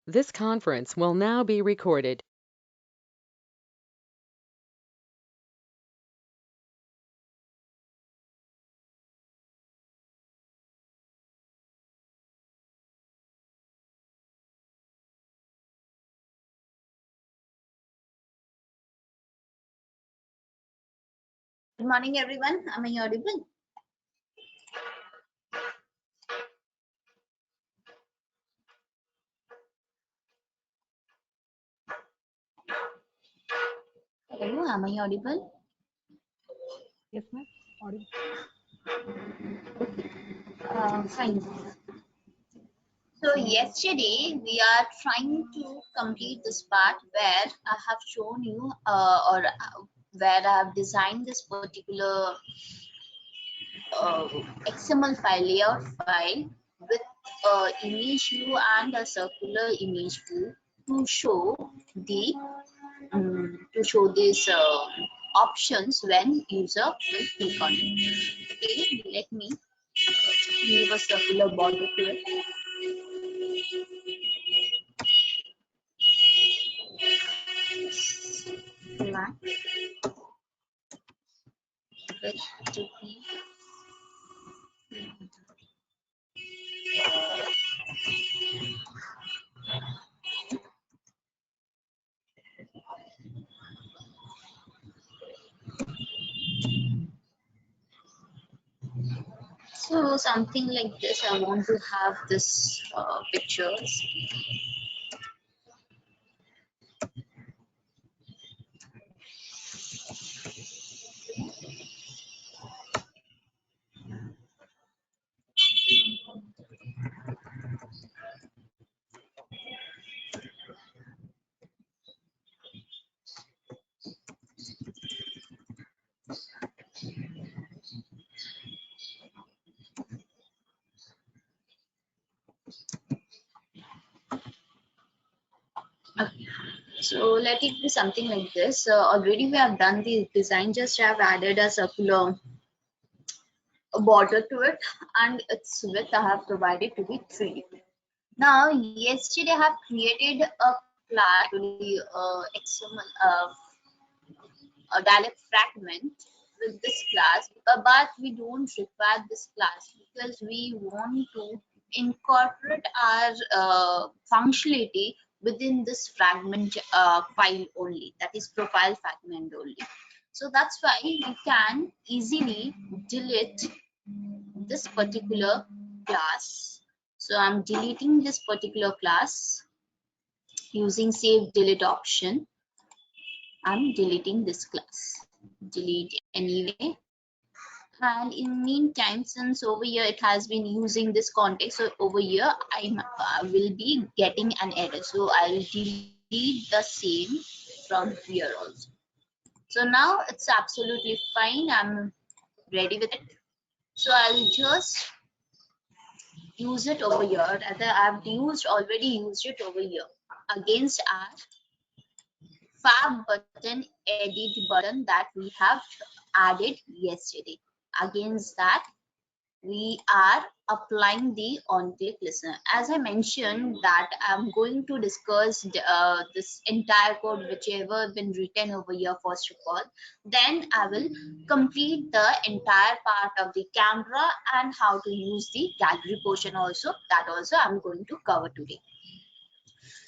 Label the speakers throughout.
Speaker 1: This conference will now be recorded.
Speaker 2: Good morning, everyone. Am I audible? Hello, am I audible?
Speaker 3: Yes, ma'am. Audible.
Speaker 2: Fine. So yesterday we are trying to complete this part where I have shown you where I have designed this particular uh, XML file, layout file with image view and a circular image view to show the these options when user will click on it. Okay, let me give a circular border to it. Black with to be so something like this. I want to have this pictures. Okay. So let it be something like this. Already we have done the design. Just have added a circular border to it, and its width I have provided to be 3D. Now, yesterday I have created a class, XML, a dialect fragment with this class, but we don't require this class because we want to incorporate our functionality within this fragment file only, that is profile fragment only. So that's why we can easily delete this particular class. So I'm deleting this particular class using save delete option. I'm deleting this class. Delete anyway. And in meantime, since over here it has been using this context, so over here I will be getting an error. So I'll delete the same from here also. So now it's absolutely fine. I'm ready with it. So I'll just use it over here. I've already used it over here against our fab button, edit button that we have added yesterday. Against that, we are applying the on-click listener. As I mentioned that I'm going to discuss this entire code, whichever been written over here first of all. Then I will complete the entire part of the camera and how to use the gallery portion also. That also I'm going to cover today.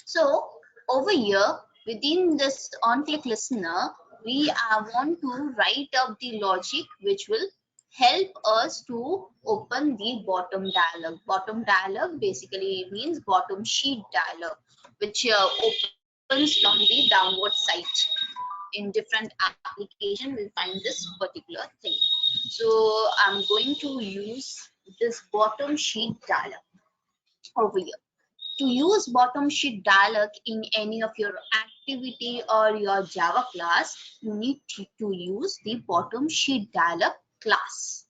Speaker 2: So over here within this on-click listener, we want to write up the logic which will help us to open the bottom dialog. Bottom dialog basically means bottom sheet dialog, which opens from the downward side. In different application, we find this particular thing. So I'm going to use this bottom sheet dialog over here. To use bottom sheet dialog in any of your activity or your Java class, you need to use the bottom sheet dialog class.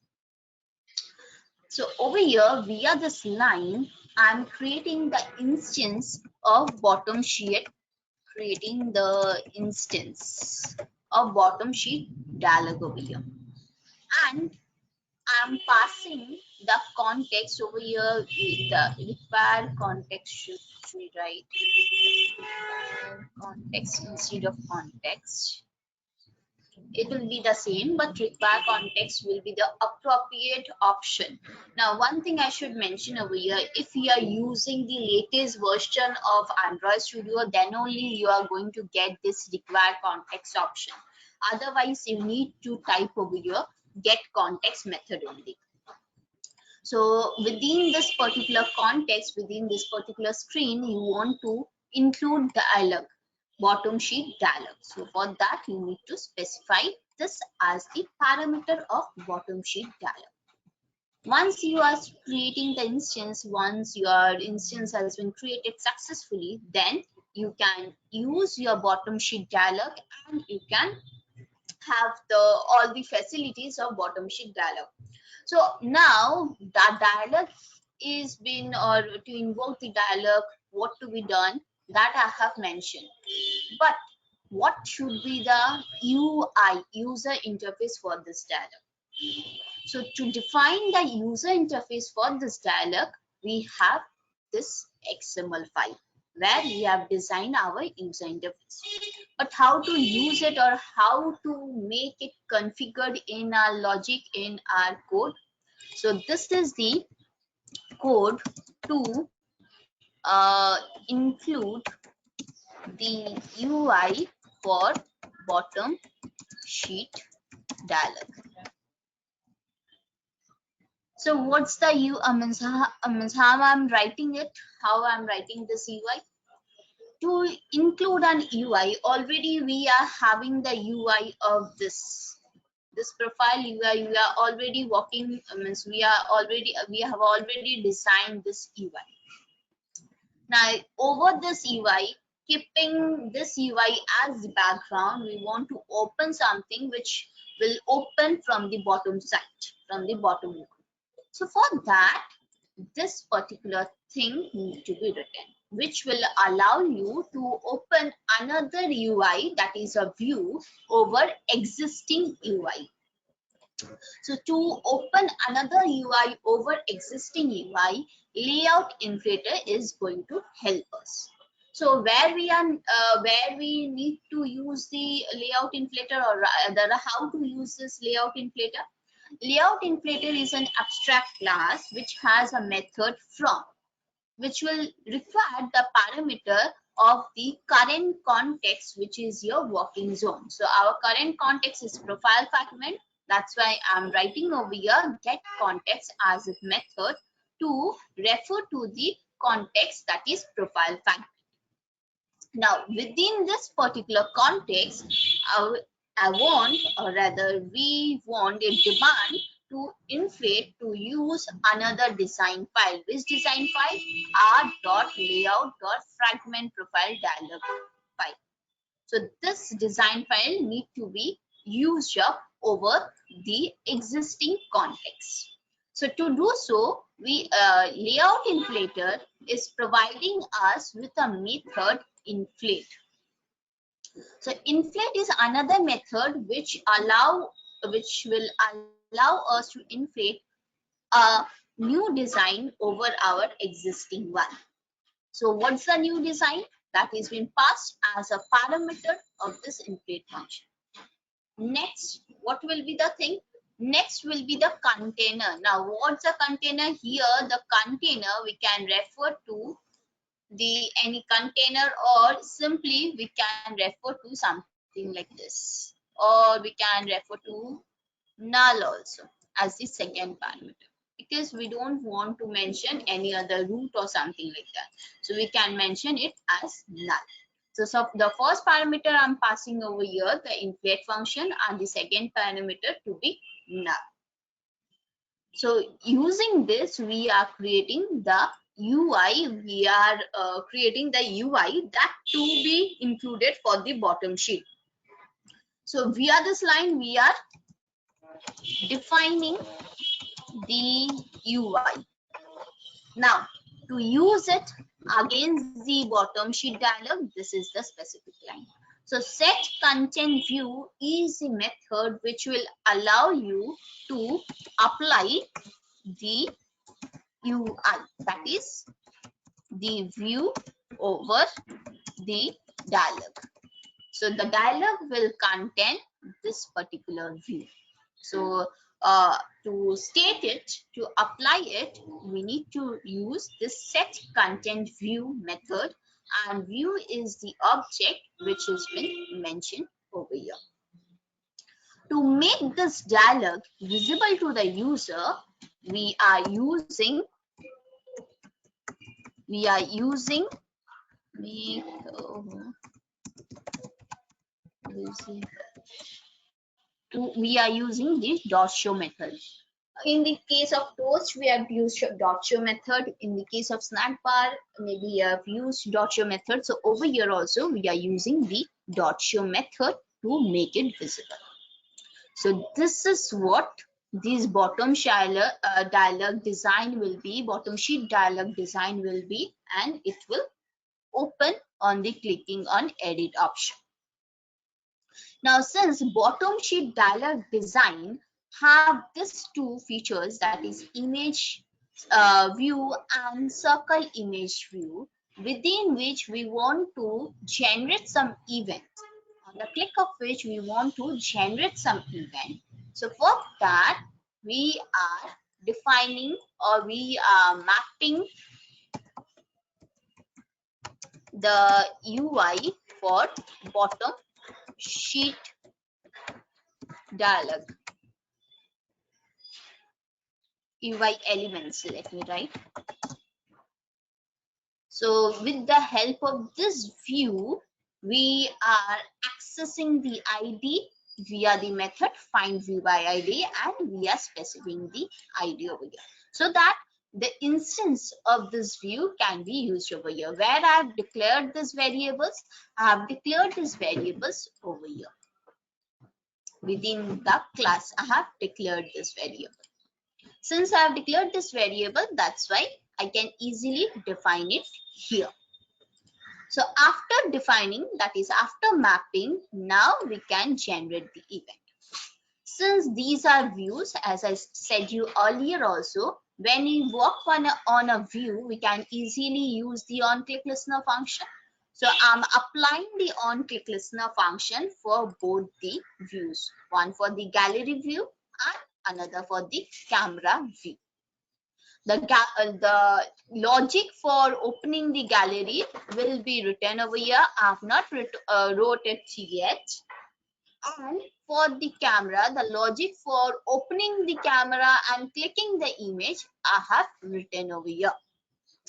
Speaker 2: So over here, via this line, I'm creating the instance of bottom sheet, creating the instance of bottom sheet dialog over here. And I'm passing the context over here, the required context should we write context instead of context. It will be the same, but require context will be the appropriate option. Now, one thing I should mention over here, if you are using the latest version of Android Studio, then only you are going to get this require context option. Otherwise, you need to type over here get context method only. So within this particular context, within this particular screen, you want to include dialog, bottom sheet dialog. So for that, you need to specify this as the parameter of bottom sheet dialog. Once you are creating the instance, once your instance has been created successfully, then you can use your bottom sheet dialog and you can have all the facilities of bottom sheet dialog. So now that dialog is been, or to invoke the dialog, what to be done, that I have mentioned. But what should be the UI, user interface for this dialog? So to define the user interface for this dialog, we have this XML file where we have designed our user interface. But how to use it or how to make it configured in our logic, in our code? So this is the code to include the UI for bottom sheet dialog. So what's the means how I'm writing it, how I'm writing this UI? To include an UI, already we are having the UI of this profile UI. We are already working, means we have already designed this UI. Now over this UI, keeping this UI as the background, we want to open something which will open from the bottom side, from the bottom look. So for that, this particular thing needs to be written, which will allow you to open another UI, that is a view over existing UI. So to open another UI over existing UI, layout inflator is going to help us. So where we need to use the layout inflator, or rather how to use this layout inflator? Layout inflator is an abstract class which has a method from, which will require the parameter of the current context, which is your working zone. So our current context is profile fragment. That's why I'm writing over here get context as a method to refer to the context, that is profile fragment. Now within this particular context, I want, or rather we want a demand to inflate to use another design file. Which design file? r.layout.fragment profile dialog file. So this design file need to be used up over the existing context. So to do so, we layout inflator is providing us with a method inflate. So inflate is another method which will allow us to inflate a new design over our existing one. So what's the new design? That is been passed as a parameter of this inflate function. Next, what will be the thing? Next will be the container. Now what's the container? Here the container we can refer to the any container, or simply we can refer to something like this, or we can refer to null also as the second parameter, because we don't want to mention any other root or something like that. So we can mention it as null. So the first parameter I'm passing over here, the inflate function, and the second parameter to be null. So using this, we are creating the UI. We are creating the UI that to be included for the bottom sheet. So via this line, we are defining the UI. Now to use it against the bottom sheet dialog, this is the specific line. So set content view is the method which will allow you to apply the UI, that is the view over the dialog. So the dialog will contain this particular view. So to state it, to apply it, we need to use this set content view method, and view is the object which has been mentioned over here. To make this dialog visible to the user, we are using make we are using the dot show method. In the case of Toast, we have used dot show method. In the case of snack bar, maybe we have used dot show method. So over here also we are using the dot show method to make it visible. So this is what this bottom dialog design will be, bottom sheet dialog design will be, and it will open on the clicking on edit option. Now, since bottom sheet dialog design have these two features, that is image view and circle image view, within which we want to generate some event, on the click of which we want to generate some event. So for that, we are defining, or we are mapping the UI for bottom sheet dialog. UI elements, let me write. So with the help of this view, we are accessing the ID via the method find view by ID, and we are specifying the ID over here, so that the instance of this view can be used over here. Where I have declared these variables, I have declared these variables over here. Within the class, I have declared this variable. Since I have declared this variable, that's why I can easily define it here. So after defining, that is after mapping, now we can generate the event. Since these are views, as I said you earlier also, when we work on a view, we can easily use the on-click listener function. So I'm applying the on-click listener function for both the views, one for the gallery view and another for the camera view. The logic for opening the gallery will be written over here. I have not wrote it yet. And for the camera, the logic for opening the camera and clicking the image, I have written over here.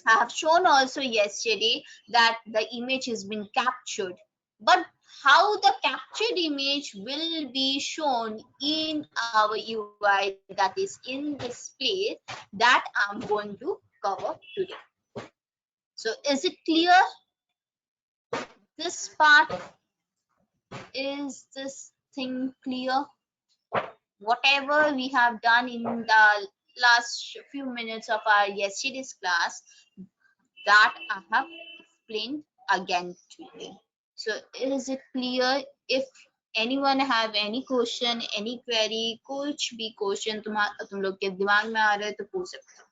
Speaker 2: I have shown also yesterday that the image has been captured. But how the captured image will be shown in our UI, that is in this place, that I'm going to cover today. So is it clear? This part, is this thing clear? Whatever we have done in the last few minutes of our yesterday's class, that I have explained again today. So is it clear? If anyone have any question, any query, कुछ भी question तुम लोग के दिमाग में आ रहे तो पूछ सकते हो.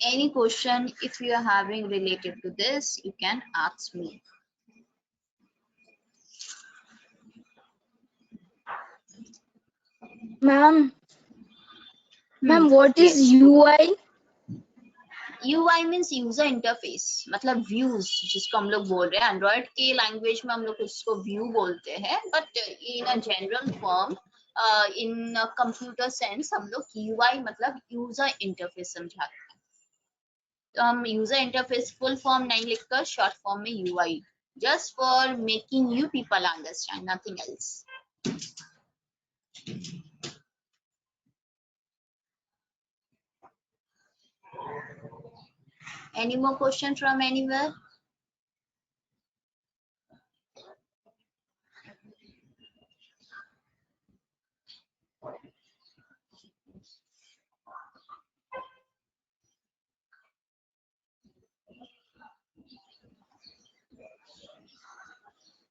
Speaker 2: Any question if you are having related to this, you can ask me.
Speaker 4: Ma'am, what is UI?
Speaker 2: UI means user interface, मतलब व्यूज जिसको हम लोग बोल रहे हैं. एंड्रॉइड के लैंग्वेज में हम लोग उसको व्यू बोलते हैं, but in a general form, in computer sense हम लोग UI मतलब यूजर इंटरफेस समझाते हैं. तो हम यूजर इंटरफेस फुल फॉर्म नहीं लिखकर शॉर्ट फॉर्म में UI, just for making you people understand, nothing else. Any more question from anywhere?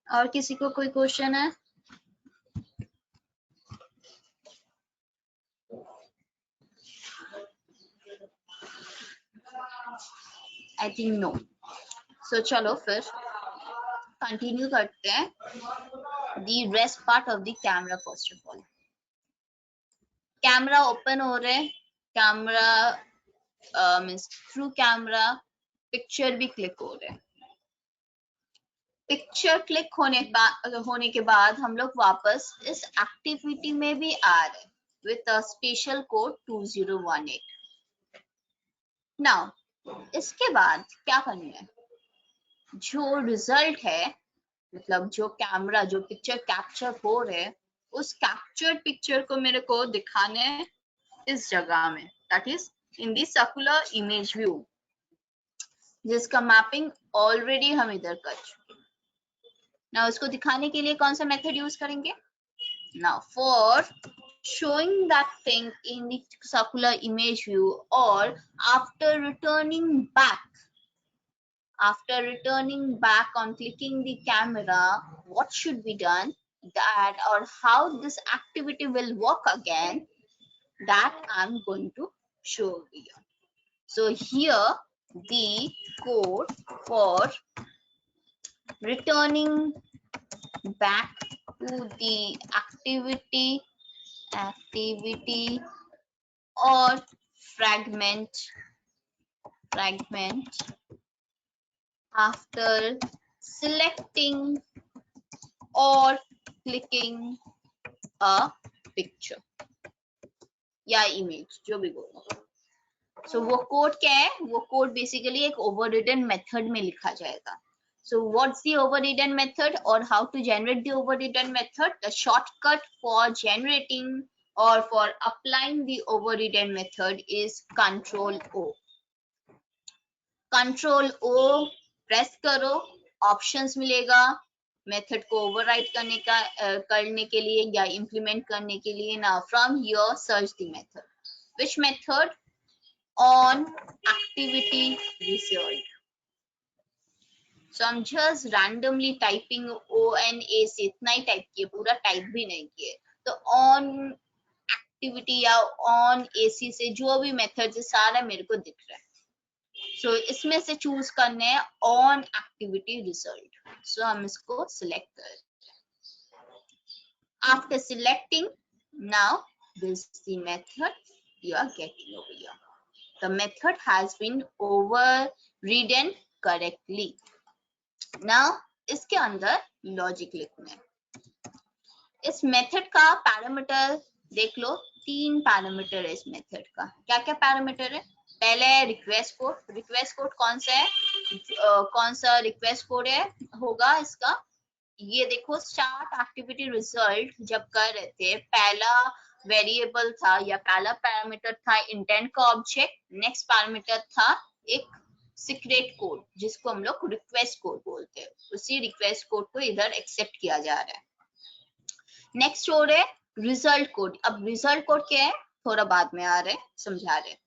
Speaker 2: और किसी को कोई क्वेश्चन है? I think no. सो चलो फिर कंटिन्यू करते हैं the rest part of the camera. First of all camera open हो रहे, camera means through camera picture भी क्लिक हो रहे हैं। पिक्चर क्लिक होने के बाद हम लोग वापस इस एक्टिविटी में भी आ रहे with a special code 2018। Now इसके बाद क्या करना है, जो रिजल्ट है मतलब जो कैमरा जो पिक्चर कैप्चर हो रहे उस कैप्चर्ड पिक्चर को मेरे को दिखाने है इस जगह में, that is in the circular image view, जिसका मैपिंग ऑलरेडी हम इधर कर चुके। ना उसको दिखाने के लिए कौन सा मेथड यूज करेंगे? Now for showing that thing in the circular image view or after returning back on clicking the camera, what should be done, that or how this activity will work again, that I'm going to show you. So here the code for returning back to the activity or fragment after selecting or clicking a picture या image, जो भी बोलो। सो वो code क्या है? वो code basically एक ओवररिडन method में लिखा जाएगा। So what's the overridden method or how to generate the overridden method? The shortcut for generating or for applying the overridden method is Control O. Control O press करो, options मिलेगा method को override करने के लिए या implement करने के लिए। Now from here search the method. Which method? On activity result. So I'm just randomly typing ONA से इतना ही टाइप किए, पूरा टाइप भी नहीं किए। तो ऑन एक्टिविटी या ऑन AC से जो भी मेथड है सारा मेरे को दिख रहा है। सो इसमें से चूज करने हैं ऑन एक्टिविटी रिजल्ट। सो हम इसको सिलेक्ट करें। After selecting, now this the method you are getting over here. The method has been overridden correctly. Now इसके अंदर लॉजिक लिखना है। इस मेथड का पैरामीटर देख लो, 3 पैरामीटर है इस मेथड का। क्या क्या पैरामीटर है? पहले रिक्वेस्ट कोड कौन सा है? कौन सा रिक्वेस्ट कोड है होगा इसका? ये देखो स्टार्ट एक्टिविटी रिजल्ट जब कर रहे थे, पहला वेरिएबल था या पहला पैरामीटर था इंटेंट का ऑब्जेक्ट, नेक्स्ट पैरामीटर था एक सीक्रेट कोड जिसको हम लोग रिक्वेस्ट कोड बोलते हैं। उसी रिक्वेस्ट कोड को इधर एक्सेप्ट किया जा रहा है। नेक्स्ट हो रहा है रिजल्ट कोड। अब रिजल्ट कोड क्या है थोड़ा बाद में आ रहा है, समझा रहे हैं।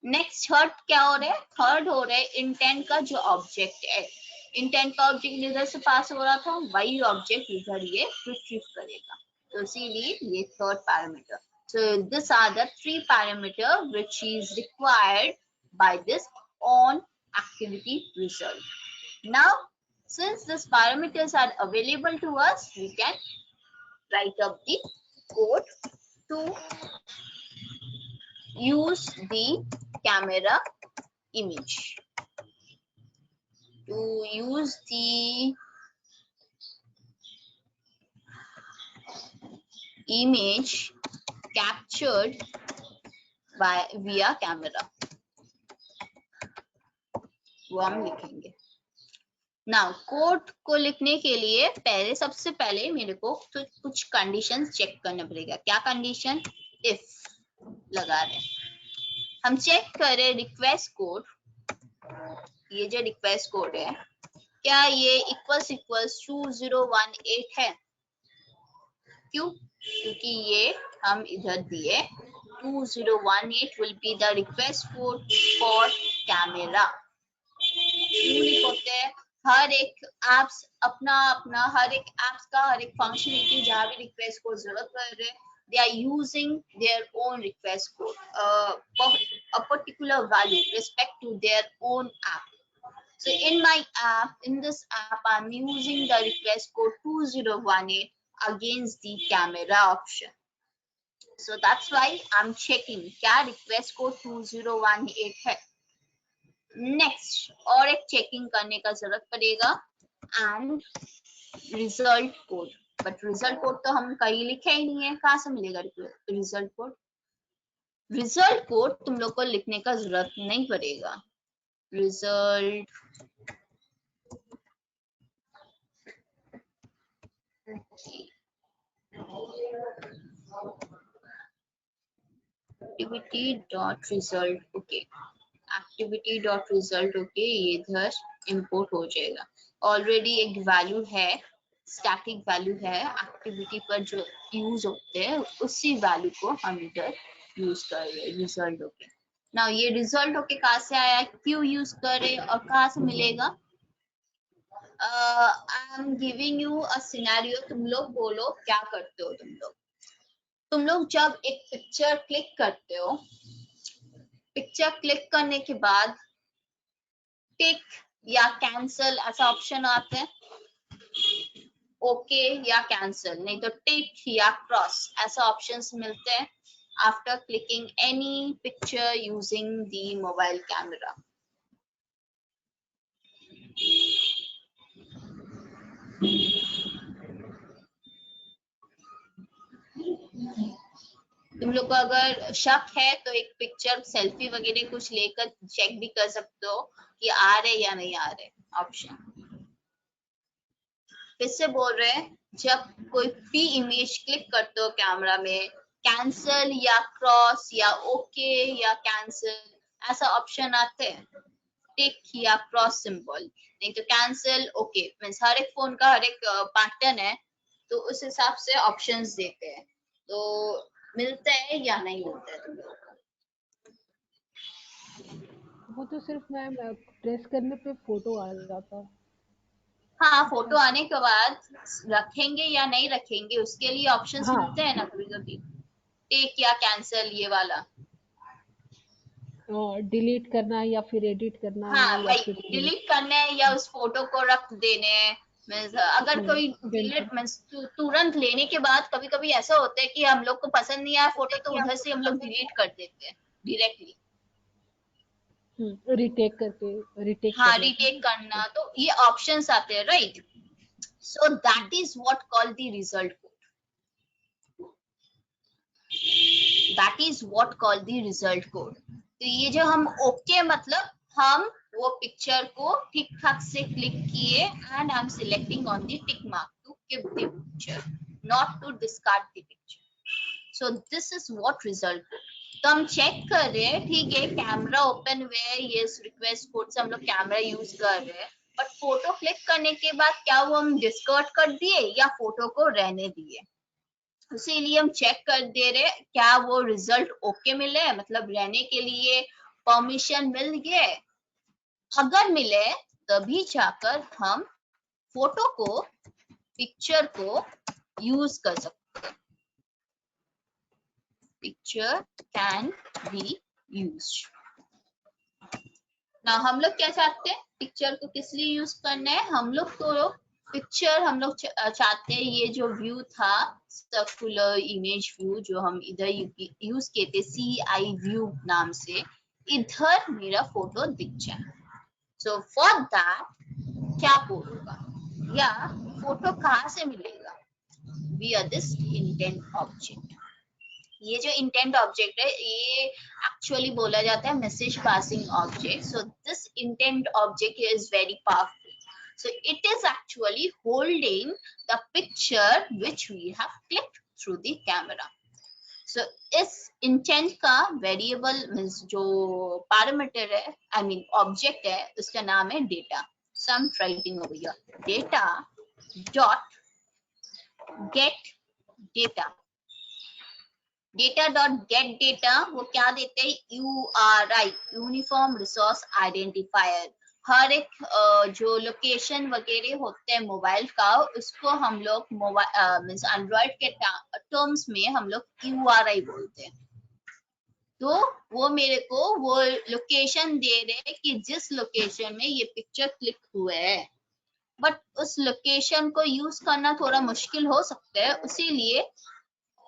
Speaker 2: नेक्स्ट थर्ड क्या हो रहा है? थर्ड हो रहा है इंटेंट का जो ऑब्जेक्ट है, इंटेंट का ऑब्जेक्ट इधर से पास हो रहा था, वही ऑब्जेक्ट इधर ये रिट्रीव करेगा, तो इसीलिए ये third parameter. So these are the 3 parameter which is required by this on activity result. Now since these parameters are available to us, we can write up the code to use the camera image, to use the image captured by via camera, वो हम लिखेंगे। Now code को लिखने के लिए पहले सबसे पहले मेरे को तो कुछ कंडीशंस चेक करना पड़ेगा। क्या कंडीशन? इफ लगा रहे हम चेक करें रिक्वेस्ट कोड, ये जो रिक्वेस्ट कोड है क्या ये इक्वल्स 2018 है? क्यों? क्योंकि ये हम इधर दिए 2018 will be the request code for camera। क्यों लिखते हैं? हर एक एप्स अपना अपना हर एक एप्स का हर एक फंक्शनलिटी जहाँ भी रिक्वेस्ट कोड जरूरत पड़ रहे they are using their own request code, a particular value respect to their own app. So in my app, in this app, I'm using the request code 2018 against the camera option. So that's why I'm checking क्या request code 2018 है. Next और एक checking करने का जरूरत पड़ेगा and result code. But result code तो हम कहीं लिखे ही नहीं है, कहाँ से मिलेगा result code? Result code तुम लोग को लिखने का जरूरत नहीं पड़ेगा. Result activity dot result. Okay. Activity dot result okay ये इधर इंपोर्ट हो जाएगा. ऑलरेडी एक वैल्यू है, स्टैटिक वैल्यू है एक्टिविटी पर जो यूज होते हैं, उसी वैल्यू को हम इधर यूज कर रहे हैं रिजल्ट ओके. नाउ ये रिजल्ट ओके कहाँ से आया, क्यों यूज कर रहे और कहाँ से मिलेगा. I am giving you a scenario. तुम लोग बोलो क्या करते हो. तुम लोग जब एक पिक्चर क्लिक करते हो, पिक्चर क्लिक करने के बाद टिक या कैंसल ऐसा ऑप्शन आते हैं. ओके या कैंसल, नहीं तो टिक या क्रॉस ऐसा ऑप्शंस मिलते हैं after clicking any picture using the mobile camera. तुम लोग को अगर शक है तो एक पिक्चर सेल्फी वगैरह कुछ लेकर चेक भी कर सकते हो कि आ रहे या नहीं आ रहे ऑप्शन. फिर से बोल रहे हैं, जब कोई भी इमेज क्लिक करते हो कैमरा में, कैंसल या क्रॉस या ओके या कैंसल ऐसा ऑप्शन आते हैं. टिक या क्रॉस सिंबल, नहीं तो कैंसल ओके. मींस हर एक फोन का हर एक पैटर्न है, तो उस हिसाब से ऑप्शंस देते हैं. तो मिलते हैं या नहीं मिलते हैं तुम लोग को.
Speaker 3: वो तो सिर्फ मैम प्रेस करने पे फोटो आ जाता है.
Speaker 2: हाँ, फोटो आने के बाद रखेंगे या नहीं रखेंगे उसके लिए ऑप्शंस
Speaker 3: हाँ.
Speaker 2: मिलते हैं ना कभी कभी. टेक या कैंसल ये वाला.
Speaker 3: डिलीट करना है या फिर एडिट करना
Speaker 2: हाँ
Speaker 3: है या
Speaker 2: भाई,
Speaker 3: फिर
Speaker 2: डिलीट करने हैं या उस फोटो को रख देने हैं. मीन्स अगर कोई डिलीट मीन्स तुरंत लेने के बाद कभी कभी ऐसा होता है कि हम लोग को पसंद नहीं आया फोटो तो उधर से हम लोग डिलीट कर देते हैं डायरेक्टली.
Speaker 3: रिटेक करके रिटेक
Speaker 2: हाँ,
Speaker 3: कर लेते हैं.
Speaker 2: रिटेक करना, तो ये ऑप्शंस आते हैं right. So that is what called the result code. That is what called the result code. तो ये जो हम ओके मतलब हम वो पिक्चर को ठीक ठाक से क्लिक किए and I am selecting on the tick mark to keep the picture, not to discard the picture. So this is what result code. तो हम चेक कर रहे हैं, ठीक है कैमरा ओपन हुए है, ये रिक्वेस्ट कोड से हम लोग कैमरा यूज कर रहे हैं, बट फोटो क्लिक करने के बाद क्या वो हम डिस्कार्ड कर दिए या फोटो को रहने दिए. इसीलिए हम चेक कर दे रहे क्या वो रिजल्ट ओके मिले, मतलब रहने के लिए परमिशन मिल गए. अगर मिले तभी जाकर हम फोटो को पिक्चर को यूज कर सकते हैं. Picture can be used. ना हम लोग क्या चाहते हैं, पिक्चर को किस लिए यूज करना है. हम लोग तो पिक्चर हम लोग चाहते हैं ये जो व्यू था सर्कुलर इमेज व्यू जो हम इधर यूज किए थे CI व्यू नाम से, इधर मेरा फोटो दिख जाए. सो फॉर दैट क्या कोड होगा या फोटो कहाँ से मिलेगा. We are this intent object. ये जो इंटेंट ऑब्जेक्ट है ये एक्चुअली बोला जाता है message passing object. So this intent object is very powerful. So it is actually holding the picture which we have clicked through the camera. So इस intent का variable means जो parameter है, I mean object है, उसका नाम है data. So I'm writing over here data dot get data. Data dot get data वो क्या देते हैं, URI Uniform Resource Identifier. हर एक जो लोकेशन वगैरह होते हैं मोबाइल का, उसको हम लोग मोबाइल मीन्स एंड्रॉइड के टर्म्स में हम लोग URI बोलते हैं। तो वो मेरे को वो लोकेशन दे रहे हैं कि जिस लोकेशन में ये पिक्चर क्लिक हुए है, बट उस लोकेशन को यूज करना थोड़ा मुश्किल हो सकता है, इसीलिए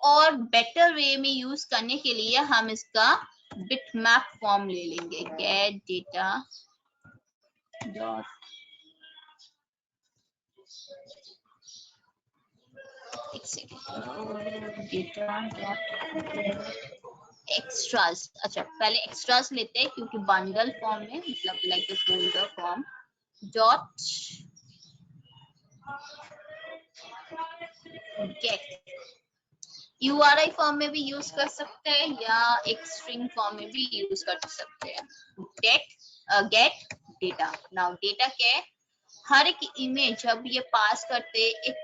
Speaker 2: और बेटर वे में यूज करने के लिए हम इसका बिटमैप फॉर्म ले लेंगे। Gate data dot data dot extras. अच्छा, पहले एक्स्ट्रास लेते हैं क्योंकि बंडल फॉर्म में मतलब like the folder form dot gate. URI form में भी यूज कर सकते हैं या एक स्ट्रिंग फॉर्म में भी यूज कर सकते हैं। Gate data. नाउ डेटा क्या है, हर एक इमेज जब ये पास करते एक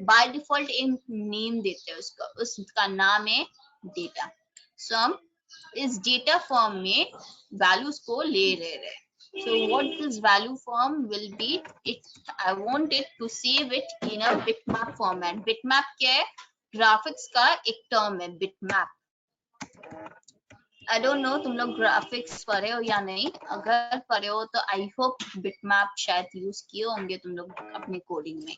Speaker 2: बाय डिफॉल्ट एक नेम देते हैं उसका, उसका नाम है डेटा। सो हम इस डेटा फॉर्म में वैल्यूज को ले रहे हैं। So what this value form will be, I want it to save it in a bitmap format. Bitmap क्या है, ग्राफिक्स का एक टर्म है बिटमैप। आई डोंट नो तुम लोग ग्राफिक्स पढ़े हो या नहीं, अगर पढ़े हो तो आई होप बिटमैप शायद यूज किए होंगे तुम लोग अपने कोडिंग में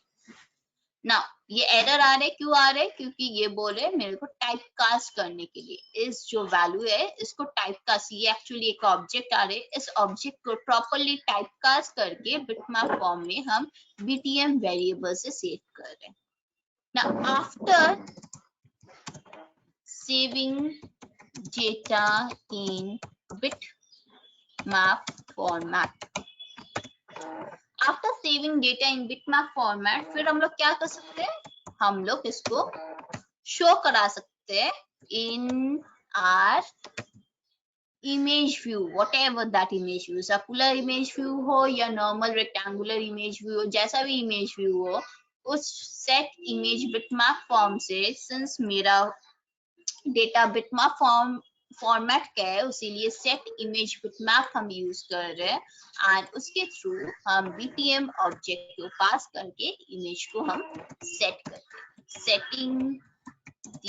Speaker 2: ना। ये एरर आ रहे क्यों आ रहे, क्योंकि ये बोले मेरे को टाइप कास्ट करने के लिए इस जो वैल्यू है इसको टाइप कास्ट, ये एक्चुअली एक ऑब्जेक्ट आ रहे, इस ऑब्जेक्ट को प्रॉपर्ली टाइप कास्ट करके बिटमैप फॉर्म में हम BTM वेरिएबल से सेव कर रहे हैं। Now after saving data in bitmap format, after saving data in bitmap format, फिर हम लोग क्या कर सकते हैं, हम लोग इसको शो करा सकते हैं इन are image view, what ever that image view, circular image view हो या नॉर्मल रेक्टेंगुलर इमेज व्यू हो, जैसा भी इमेज व्यू हो, उस सेट इमेज बिटमैप फॉर्म से, सिंस मेरा डेटा बिटमैप फॉर्मेट क्या है, उसीलिए सेट इमेज बिटमैप हम यूज कर रहे हैं एंड उसके थ्रू हम BTM ऑब्जेक्ट को पास करके इमेज को हम सेट करते हैं। Setting the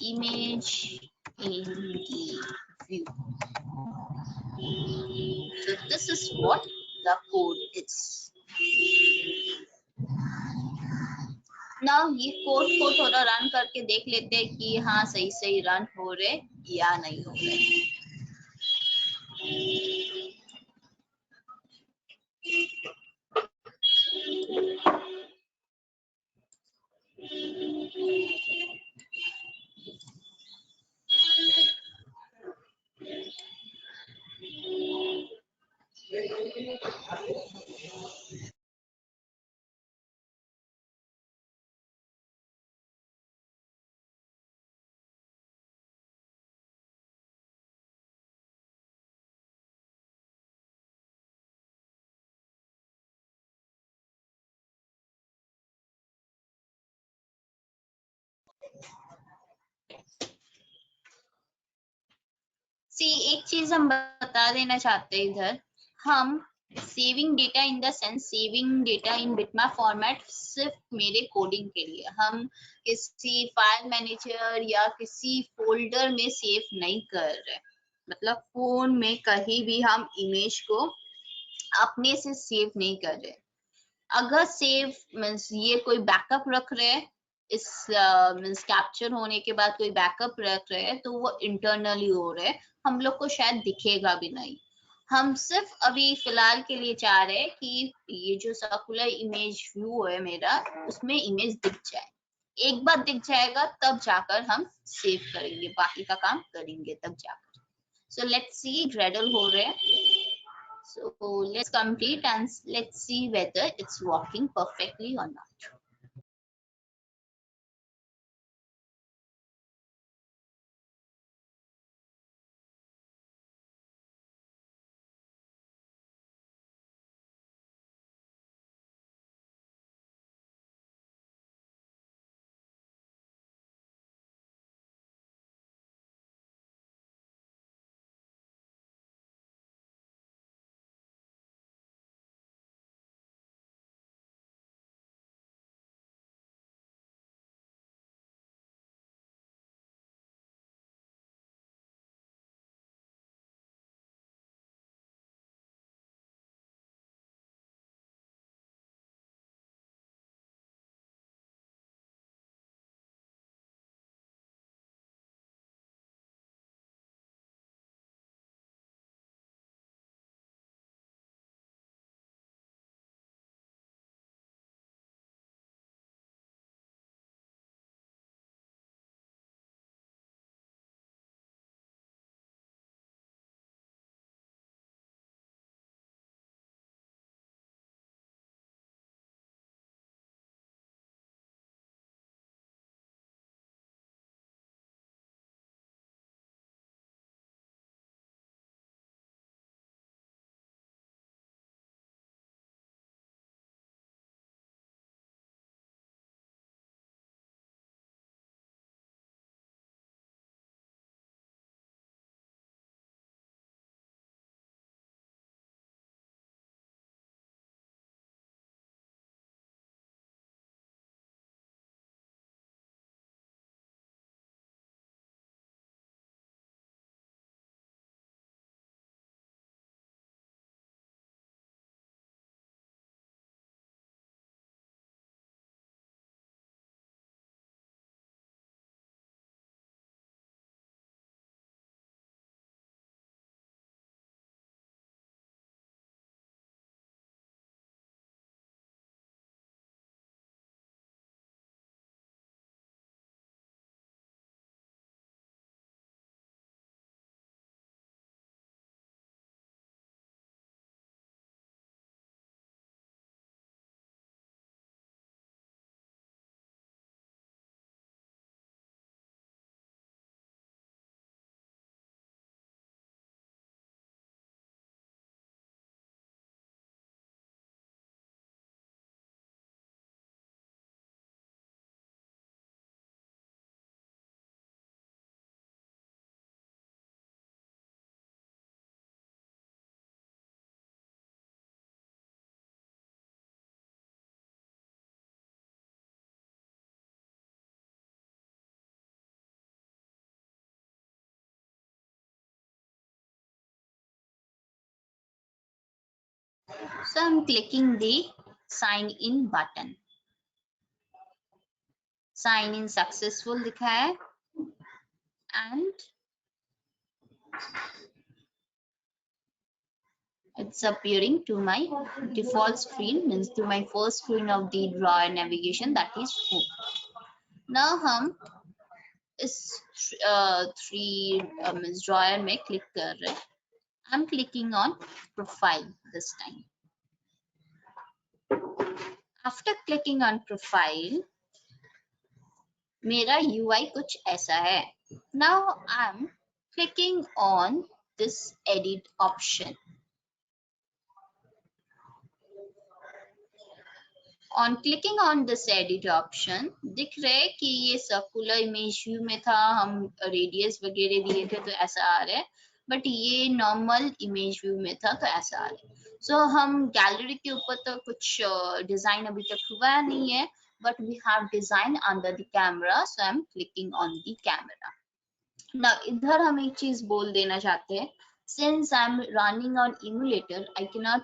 Speaker 2: image in the view, so this is what the code is. Now ये कोड को थोड़ा रन करके देख लेते हैं कि हाँ सही सही रन हो रहे या नहीं हो रहे। एक चीज हम बता देना चाहते हैं इधर, हम saving data in the sense saving data in bitmap format सिर्फ मेरे कोडिंग के लिए, हम किसी फाइल मैनेजर या किसी फोल्डर में सेव नहीं कर रहे, मतलब फोन में कहीं भी हम इमेज को अपने से सेव नहीं कर रहे। अगर सेव मीन्स ये कोई बैकअप रख रहे हैं, इस मीन्स कैप्चर होने के बाद कोई बैकअप रख रहे हैं, तो वो इंटरनली हो रहे हैं, हम लोग को शायद दिखेगा भी नहीं। हम सिर्फ अभी फिलहाल के लिए चाह रहे हैं कि ये जो सर्कुलर इमेज व्यू है मेरा, उसमें इमेज दिख जाए। एक बार दिख जाएगा तब जाकर हम सेव करेंगे, बाकी का काम करेंगे तब जाकर। सो लेट्स सी ग्रेडल हो रहे हैं। So let's complete and let's see whether it's working perfectly or not. So I'm clicking the sign in button. Sign in successful लिखा है and it's appearing to my default screen, means to my first screen of the drawer navigation, that is home. Now हम इस three means drawer में click कर रहे हैं. I'm clicking on profile this time. After clicking on profile, मेरा UI कुछ ऐसा है. Now I'm clicking on this edit option. On clicking on this edit option, दिख रहा है कि ये सर्कुलर इमेज व्यू में था, हम रेडियस वगैरह दिए थे तो ऐसा आ रहा है, बट ये नॉर्मल इमेज व्यू में था तो ऐसा आ रहा है. सो हम गैलरी के ऊपर तो कुछ डिजाइन अभी तक हुआ नहीं है, but we have design under the camera, so I am clicking on the camera. ना इधर हम एक चीज बोल देना चाहते हैं, since I am running on emulator I can not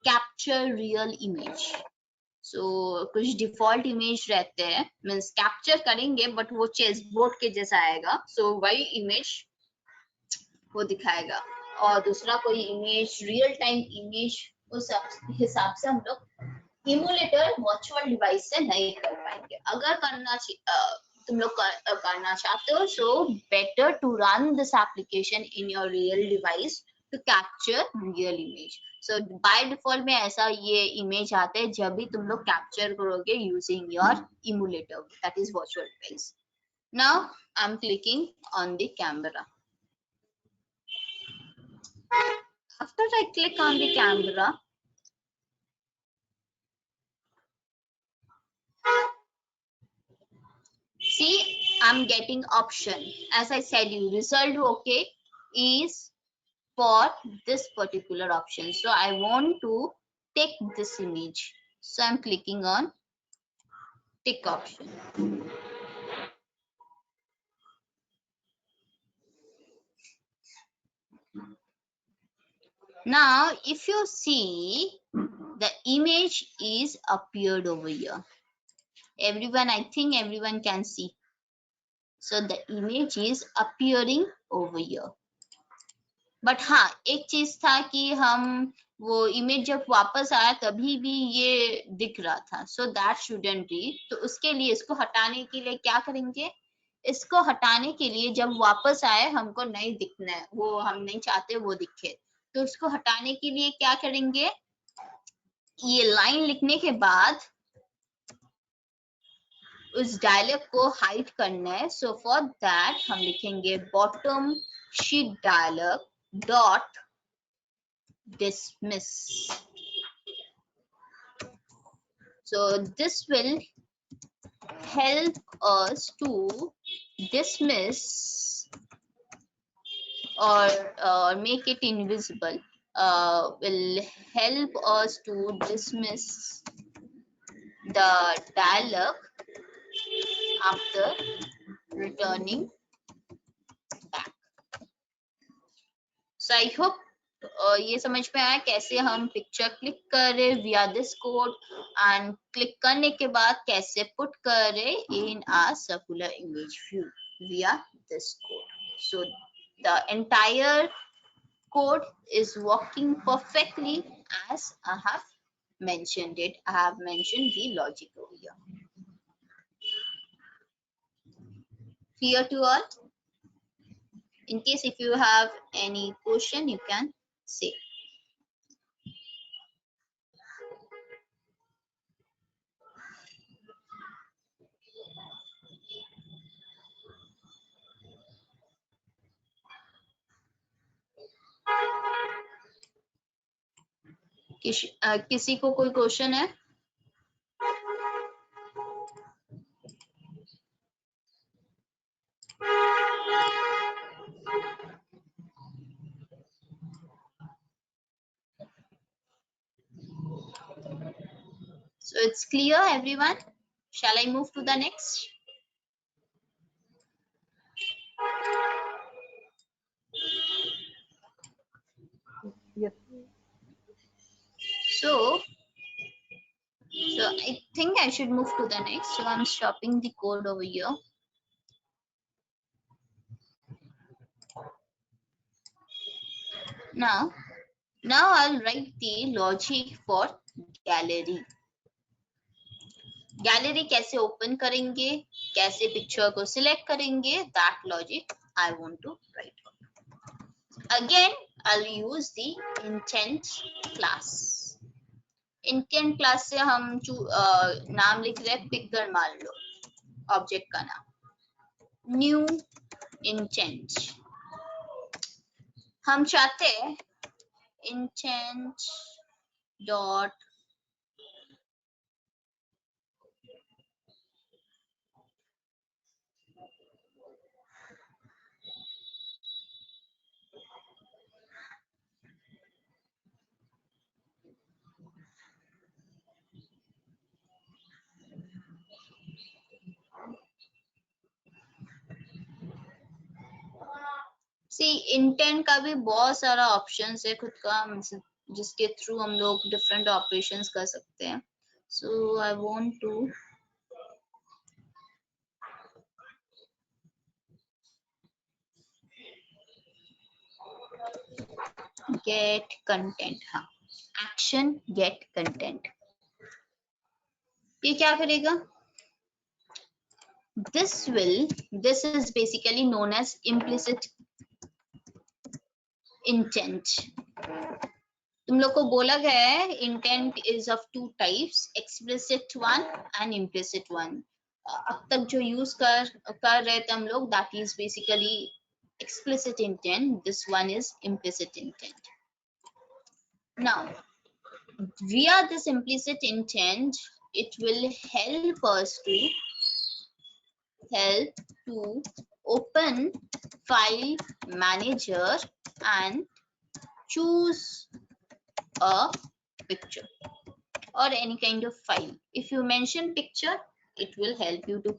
Speaker 2: capture real image. So कुछ डिफॉल्ट इमेज रहते हैं, मीन्स कैप्चर करेंगे बट वो चेस बोर्ड के जैसा आएगा, सो वही इमेज वो दिखाएगा. और दूसरा कोई इमेज रियल टाइम इमेज उस हिसाब से हम लोग इमुलेटर वर्चुअल डिवाइस से नहीं कर पाएंगे. अगर करना तुम लोग करना चाहते हो, so better to run this application in your real device to capture real image. So by default में ऐसा ये इमेज आता है जब भी तुम लोग कैप्चर करोगे using your emulator, that is virtual device. Now I am clicking on the camera. After I click on the camera, see I'm getting option. As I said you, result okay is for this particular option. So I want to take this image. So I'm clicking on tick option. Now if you see, the image is appeared over here. Everyone, I think everyone can see. So the image is appearing over here. But हाँ एक चीज था कि हम वो image जब वापस आया तभी भी ये दिख रहा था, सो दैट शुडंट बी. तो उसके लिए इसको हटाने के लिए क्या करेंगे, इसको हटाने के लिए जब वापस आए हमको नहीं दिखना है, वो हम नहीं चाहते वो दिखे, तो उसको हटाने के लिए क्या करेंगे, ये लाइन लिखने के बाद उस डायलॉग को हाइड करना है. सो फॉर दैट हम लिखेंगे bottom sheet dialog dot dismiss. So this will help us to dismiss or make it invisible, will help us to dismiss the dialog after returning back. So I hope ये समझ में आया कैसे हम picture click कर रहे विया this code, and click करने के बाद कैसे पुट कर रहे इन आ सर्कुलर इमेज व्यू विया this code. So the entire code is working perfectly as I have mentioned it. I have mentioned the logic over here. Clear to all? In case if you have any question, you can say. किसी को कोई question है? So it's clear, everyone. Shall I move to the next?
Speaker 3: Yes.
Speaker 2: So I think I should move to the next. So I'm stopping the code over here. Now I'll write the logic for gallery. Gallery कैसे open करेंगे, कैसे picture को select करेंगे, that logic I want to write. Again I will use the intent class. Intent class से हम नाम लिख रहे हैं पिकर, मान लो ऑब्जेक्ट का नाम, न्यू इंटेंट. हम चाहते हैं इंटेंट डॉट सी. इंटेंट का भी बहुत सारा ऑप्शंस है खुद का, जिसके थ्रू हम लोग डिफरेंट ऑपरेशंस कर सकते हैं. So I want to get content. हाँ, एक्शन गेट कंटेंट. ये क्या करेगा? this is basically known as implicit intent. तुम लोग को बोला गया है intent is of two types, explicit one and implicit one. अब तक जो यूज कर रहे थे हम लोग, that is basically explicit intent. This one is implicit intent. Now via this implicit intent, it will help us to open file manager and choose a picture or any kind of file. If you mention picture, it will help you to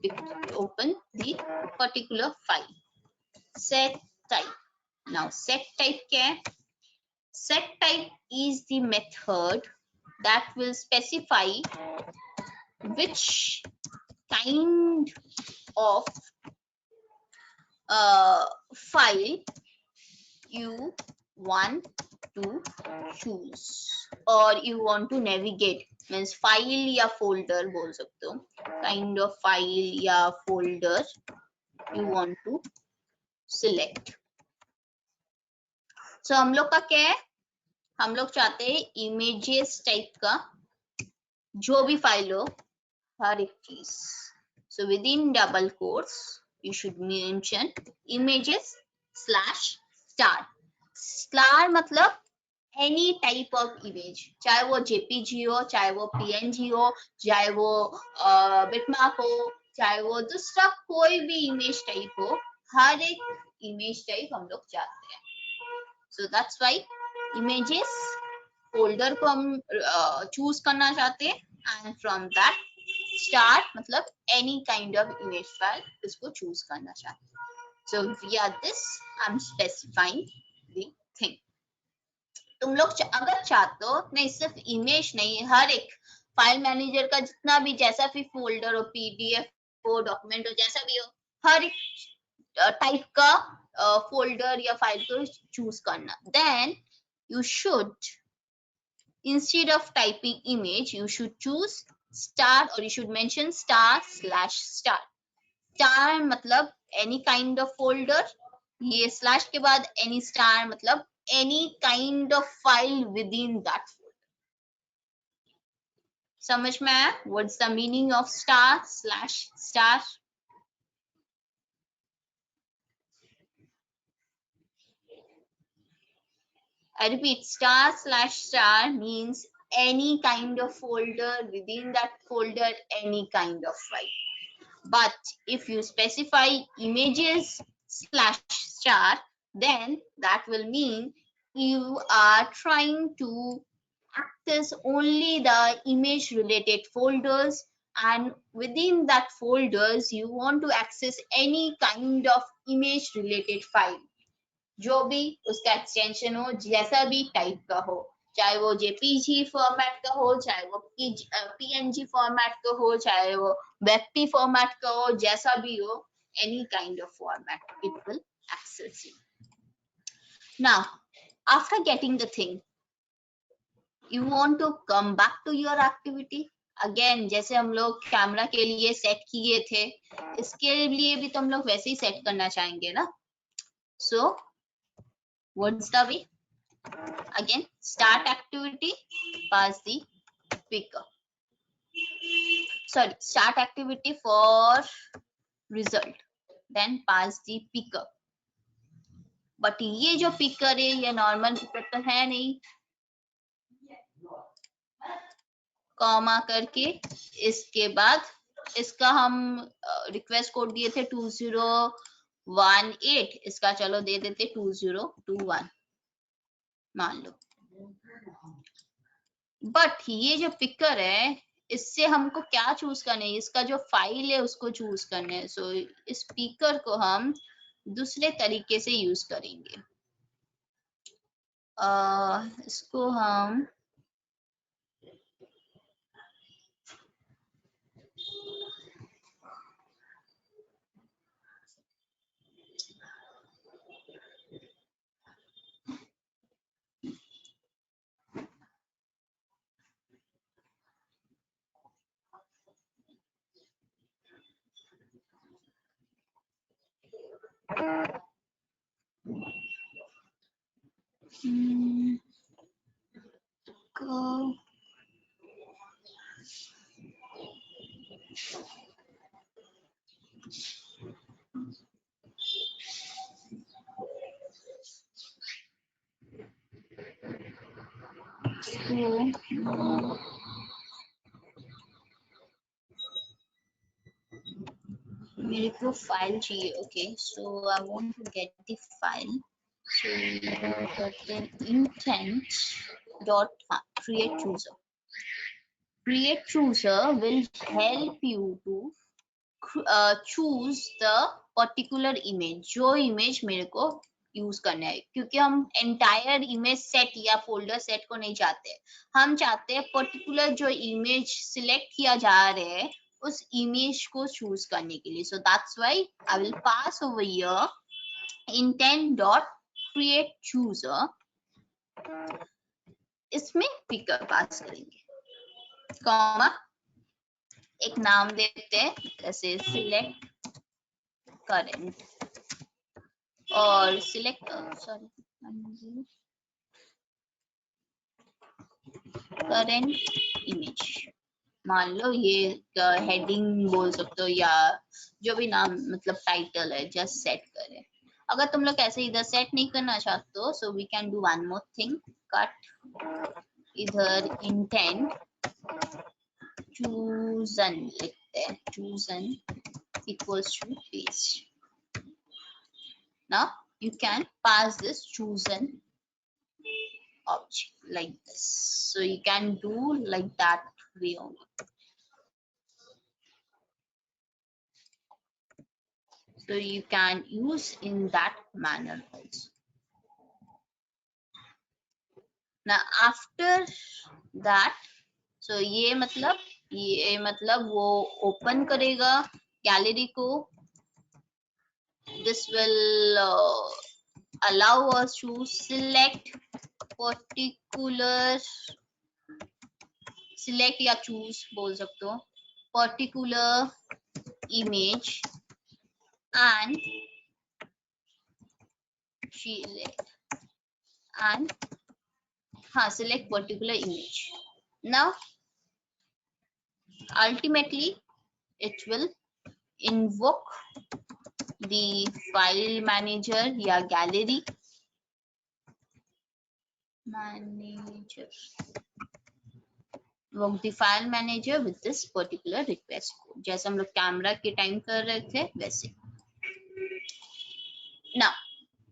Speaker 2: open the particular file. Set type. Now set type क्या है? Set type is the method that will specify which kind of file you want to choose or you want to navigate. Means file या folder बोल सकते हो, kind of file या folder you want to select. So हम लोग का क्या है, हम लोग चाहते हैं images टाइप का जो भी फाइल हो, हर एक चीज. So within double quotes you should mention images slash star. Star मतलब any type of image, चाहे वो JPG हो, चाहे वो PNG हो, चाहे वो bitmap हो, चाहे वो दूसरा कोई भी इमेज टाइप हो, हर एक इमेज टाइप हम लोग चाहते हैं. So that's why images folder को हम चूज करना चाहते हैं, and from that star मतलब any kind of image file इसको चूज करना चाहते हैं. So via this I'm specifying the thing. तुम लोग अगर चाहते हो, नहीं सिर्फ इमेज नहीं, हर एक फाइल मैनेजर का जितना भी जैसा भी फोल्डर हो, PDF हो, डॉक्यूमेंट हो, जैसा भी हो, हर एक टाइप का फोल्डर या फाइल को चूज करना. Then you should, instead of typing image, you should choose star or you should mention star slash star. Star मतलब any kind of folder, ये slash के बाद any star मतलब any kind of file within that folder. समझ में आया? What's the meaning of star slash star? I repeat, star slash star means any kind of folder, within that folder any kind of file. But if you specify images slash star, then that will mean you are trying to access only the image related folders, and within that folders you want to access any kind of image related file, जो भी उसका extension हो, जैसा भी type का हो, चाहे वो जेपीजी फॉर्मेट का हो, चाहे वो पीएनजी फॉर्मेट का हो, चाहे वो वेबपी फॉर्मेट का हो, जैसा भी हो, any kind of format it will access you. Now after getting the thing, you want to come back to your activity again. जैसे हम लोग कैमरा के लिए सेट किए थे, इसके लिए भी तो हम लोग वैसे ही सेट करना चाहेंगे ना. So what's the way? Again, start activity, pass the picker. Sorry, start activity for result, then pass the picker. But ये जो पिकर है ये नॉर्मल पिकर तो है नहीं, कॉमा करके इसके बाद इसका हम रिक्वेस्ट कोड दिए थे 2018, इसका चलो दे देते 2021 मान लो. बट ये जो पिकर है इससे हमको क्या चूज करना है, इसका जो फाइल है उसको चूज करना है. सो इस पिकर को हम दूसरे तरीके से यूज करेंगे. इसको हम को मेरे को फाइल चाहिए. Okay, so I want to get the file. So then intent dot create chooser. Create chooser will help you to choose the particular image. जो image मेरे को यूज करना है, क्योंकि हम एंटायर इमेज सेट या फोल्डर सेट को नहीं चाहते, हम चाहते हैं पर्टिकुलर जो इमेज सिलेक्ट किया जा रहा है उस इमेज को चूज करने के लिए. So that's why I will pass over here intent dot create chooser. इसमें पिकर पास करेंगे, कॉमा एक नाम देते हैं जैसे सिलेक्ट करेंट और सिलेक्ट करेंट इमेज. मान लो ये हेडिंग बोल सकते हो या जो भी नाम मतलब टाइटल है, जस्ट सेट करें. अगर तुम लोग ऐसे इधर सेट नहीं करना चाहते हो, so we can do one more thing. Cut इधर इंटेंट चूजन लिखते हैं, chooser equals to paste. Now you can pass this chosen object like this. So you can do like that way only. So you can use in that manner also. Now after that, so ये मतलब वो open करेगा gallery को. This will allow us to select particular, select या choose बोल सकते हो, particular image and select particular image. Now ultimately it will invoke the file manager या gallery manager, invoke the file manager with this particular request code, जैसे हम लोग camera के time कर रहे थे वैसे. Now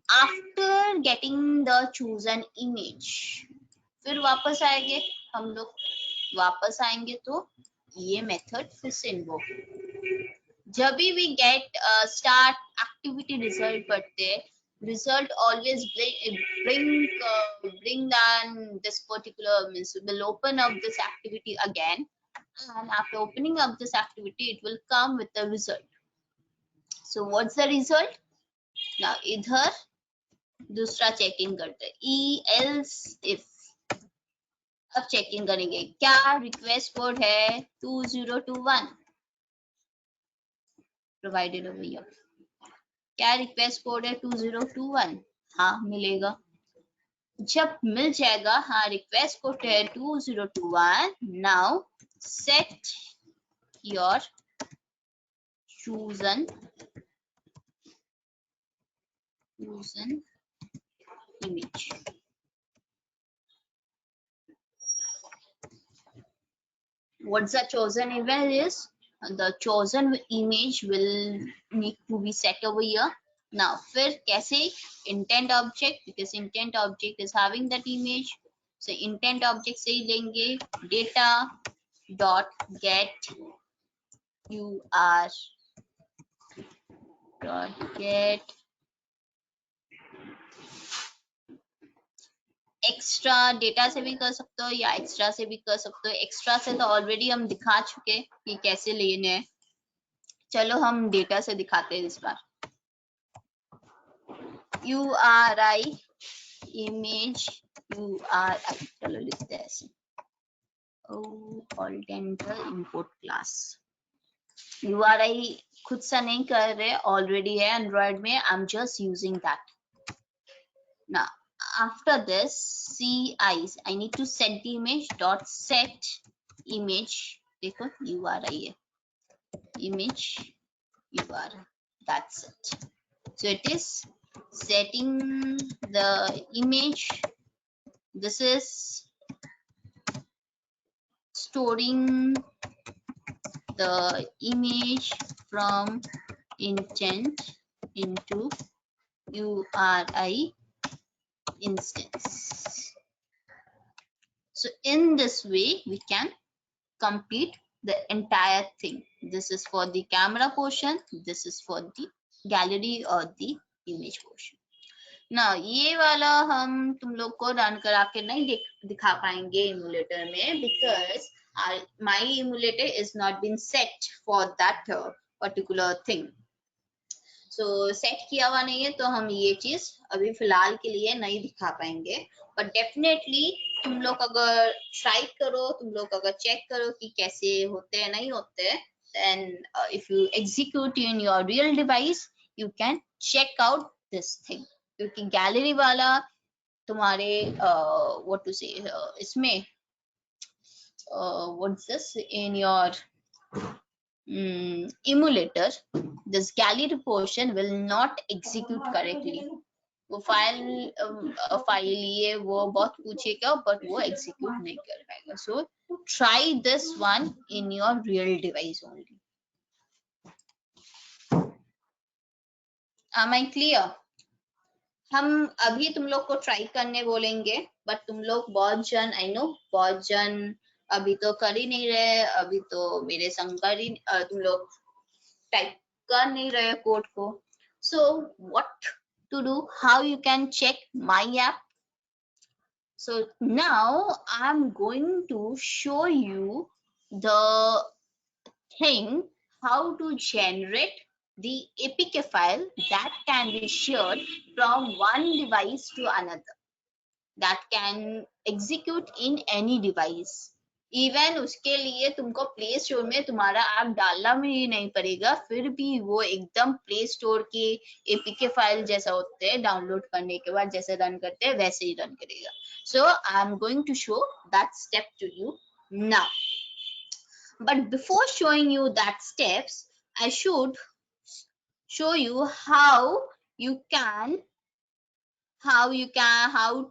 Speaker 2: after getting the chosen image, फिर वापस आएंगे हम लोग, वापस आएंगे तो ये मेथड फिर से इन्वोक. जब भी we get start activity result पढ़ते, result always bring down this particular means will open up this activity again, and after opening up this activity it will come with the result. So what's the result? Now इधर दूसरा checking करते हैं else if. अब checking करेंगे क्या request code है 2021 provided over here. क्या request code है 2021? हाँ मिलेगा। जब मिल जाएगा हाँ रिक्वेस्ट कोड है 2021, now set your chosen image. What's the chosen image is? The chosen image will need to be set over here. Now फिर कैसे intent object, because intent object is having that image, so intent object से ही लेंगे data dot get ur dot get extra data से भी कर सकते हो या एक्स्ट्रा से भी कर सकते हो। एक्स्ट्रा से तो ऑलरेडी हम दिखा चुके कि कैसे लेने हैं, चलो हम डेटा से दिखाते हैं इस बार। URI image URI चलो लिखते हैं ऐसे Altental import class। URI खुद सा नहीं कर रहे, ऑलरेडी है एंड्रॉइड में, I am just using that. Now after this CIs I need to set the image dot set image, देखो URI है image URI, that's it। So it is setting the image, this is storing the image from intent into URI instance. So in this way we can complete the entire thing. This is for the camera portion, this is for the gallery or the image portion. Now ये वाला हम तुम लोग को run करा के नहीं दिखा पाएंगे emulator में, because my emulator is not been set for that particular thing. So set किया हुआ नहीं है तो हम ये चीज अभी फिलहाल के लिए नहीं दिखा पाएंगे, बट डेफिनेटली तुम लोग अगर ट्राई करो, तुम लोग अगर चेक करो कि कैसे होते हैं नहीं होते, then if you execute in your real device you can check out this thing, क्योंकि गैलरी वाला तुम्हारे what to say इसमें what's this in your emulator, this gallery portion will not execute correctly। वो फाइल ये वो बहुत पूछेगा but वो execute नहीं कर पाएगा। So try this one in your real device only। Am I clear? हम अभी तुम लोग को ट्राई करने बोलेंगे, बट तुम लोग बहुत जन आई नो बहुत जन अभी तो कर ही नहीं रहे, अभी तो मेरे संग कर ही तुम लोग टाइप कर नहीं रहे कोड को। So what to do, how you can check my app? So now I'm going to show you the thing how to generate the APK file that can be shared from one device to another, that can execute in any device। Even उसके लिए तुमको play store में तुम्हारा app डालना भी नहीं पड़ेगा, फिर भी वो एकदम प्ले स्टोर के एपीके फाइल जैसा होते हैं, डाउनलोड करने के बाद जैसे रन करते हैं वैसे ही रन करेगा। So I am going to show that step to you now, but before showing you that steps I should show you how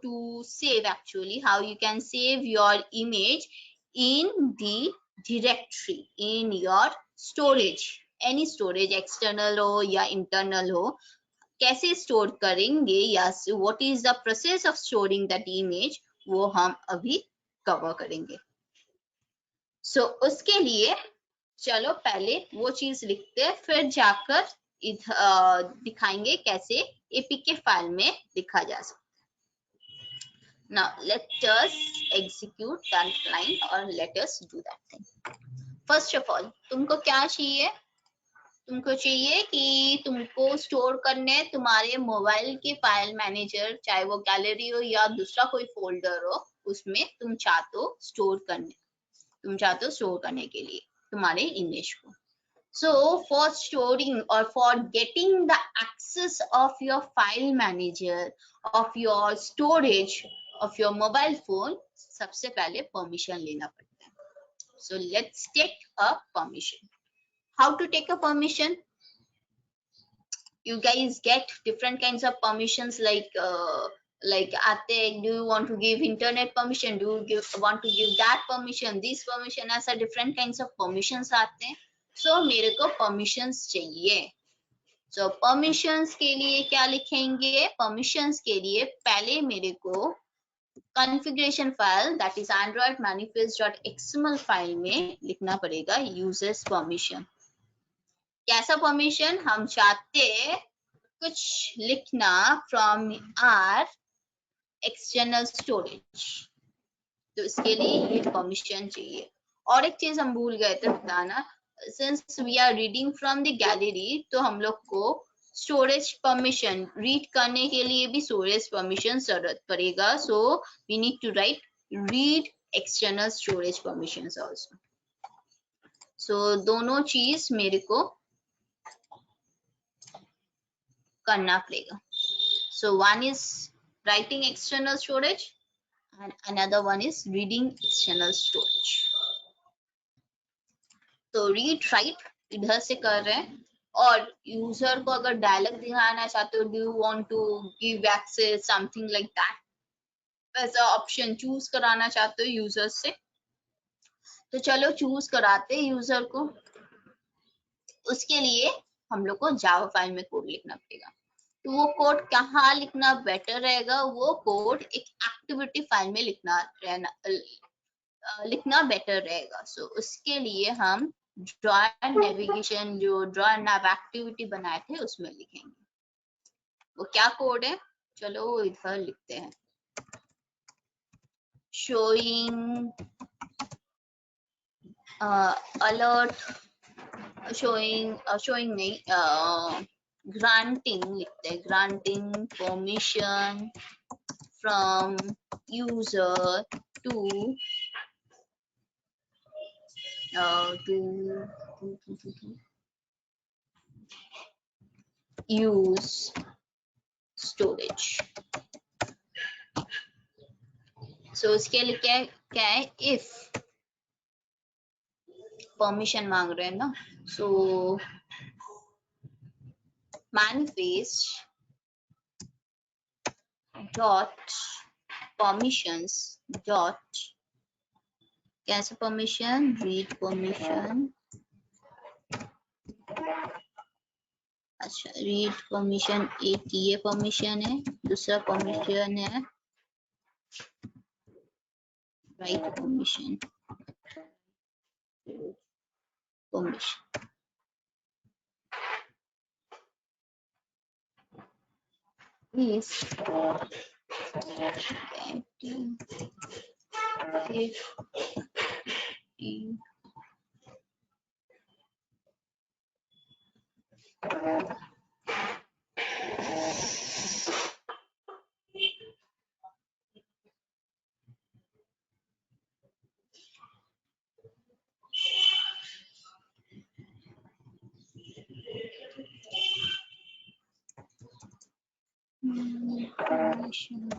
Speaker 2: to save, actually how you can save your image in the directory in your storage, any storage external हो या internal हो, कैसे store करेंगे या what is the process of storing that image, वो हम अभी cover करेंगे। So उसके लिए चलो पहले वो चीज लिखते हैं, फिर जाकर दिखाएंगे कैसे एपीके फाइल में लिखा जा सकता है। Now let us execute that line or let us do that thing. First of all, तुमको क्या चाहिए? तुमको चाहिए कि तुमको स्टोर करने तुम्हारे मोबाइल के फाइल मैनेजर, चाहे वो गैलरी हो या दूसरा कोई फोल्डर हो, उसमें तुम चाहते हो स्टोर करने के लिए तुम्हारे इमेज को. So for storing or for getting the access of your file manager, of your storage of your mobile phone, सबसे पहले permission लेना पड़ता है. So let's take a permission. How to take a permission? You guys get different kinds of permissions like आते, do you want to give internet permission, do you want to give that permission, this permission, ऐसा different kinds of permissions आते हैं. So मेरे को permissions चाहिए. So permissions के लिए क्या लिखेंगे? Permissions के लिए पहले मेरे को configuration file, that is android manifest.xml file में लिखना पड़ेगा users permission. कैसा परमिशन? हम चाहते कुछ लिखना फ्रॉम आर एक्सटर्नल स्टोरेज, तो इसके लिए ये परमिशन चाहिए. और एक चीज हम भूल गए थे बताना, since we are reading from the gallery, तो हम लोग को स्टोरेज परमिशन, रीड करने के लिए भी स्टोरेज परमिशन जरूरत पड़ेगा. So we need to write read external storage permissions also. So दोनों चीज मेरे को करना पड़ेगा. So one is writing external storage and another one is reading external storage. तो read write इधर से कर रहे हैं, और यूजर को अगर डायलॉग दिखाना चाहते हो, do you want to give access something like that, ऐसा ऑप्शन चूज कराना चाहते हो यूजर से, तो चलो चूज कराते यूजर को. उसके लिए हम लोग को जावा फाइल में कोड लिखना पड़ेगा. तो वो कोड कहाँ लिखना बेटर रहेगा? वो कोड एक एक्टिविटी फाइल में लिखना बेटर रहेगा. सो उसके लिए हम ड्रॉ एंड नेविगेशन, जो ड्रॉ एंड नैव एक्टिविटी बनाए थे, उसमें लिखेंगे. वो क्या कोड है? चलो इधर लिखते हैं. शोइंग अलर्ट, शोइंग नहीं, granting लिखते हैं. granting permission from user to use storage. So उसके लिए क्या है? if permission मांग रहे हैं ना, so manifest dot permissions dot कैसे permission? read permission. अच्छा, read permission एक ये permission है, दूसरा permission है write permission. Is permission.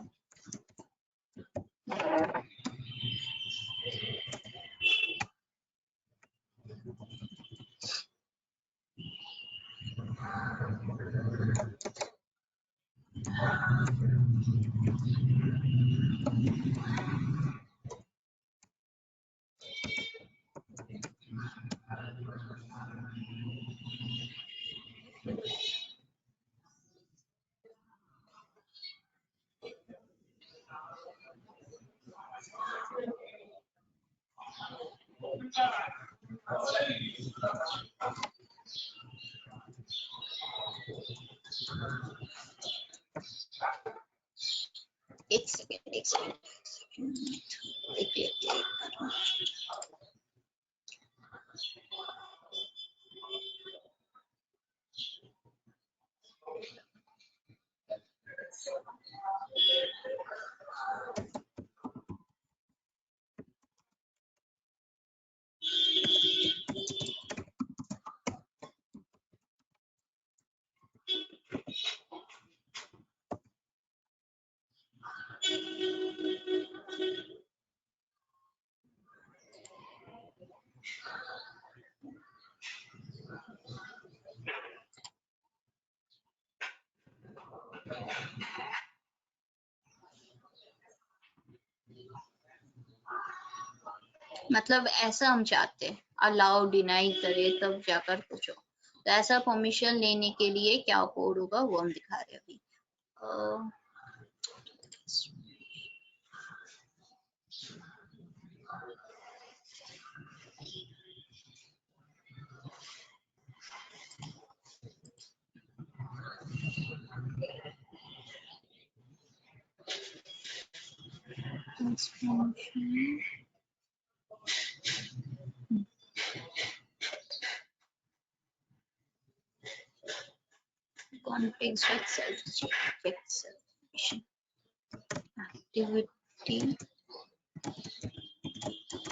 Speaker 2: मतलब ऐसा हम चाहते हैं, अलाउ डिनाई करे तब जाकर कुछ हो। तो ऐसा परमिशन लेने के लिए क्या कोड होगा वो हम दिखा रहे हैं अभी। Context self check self activity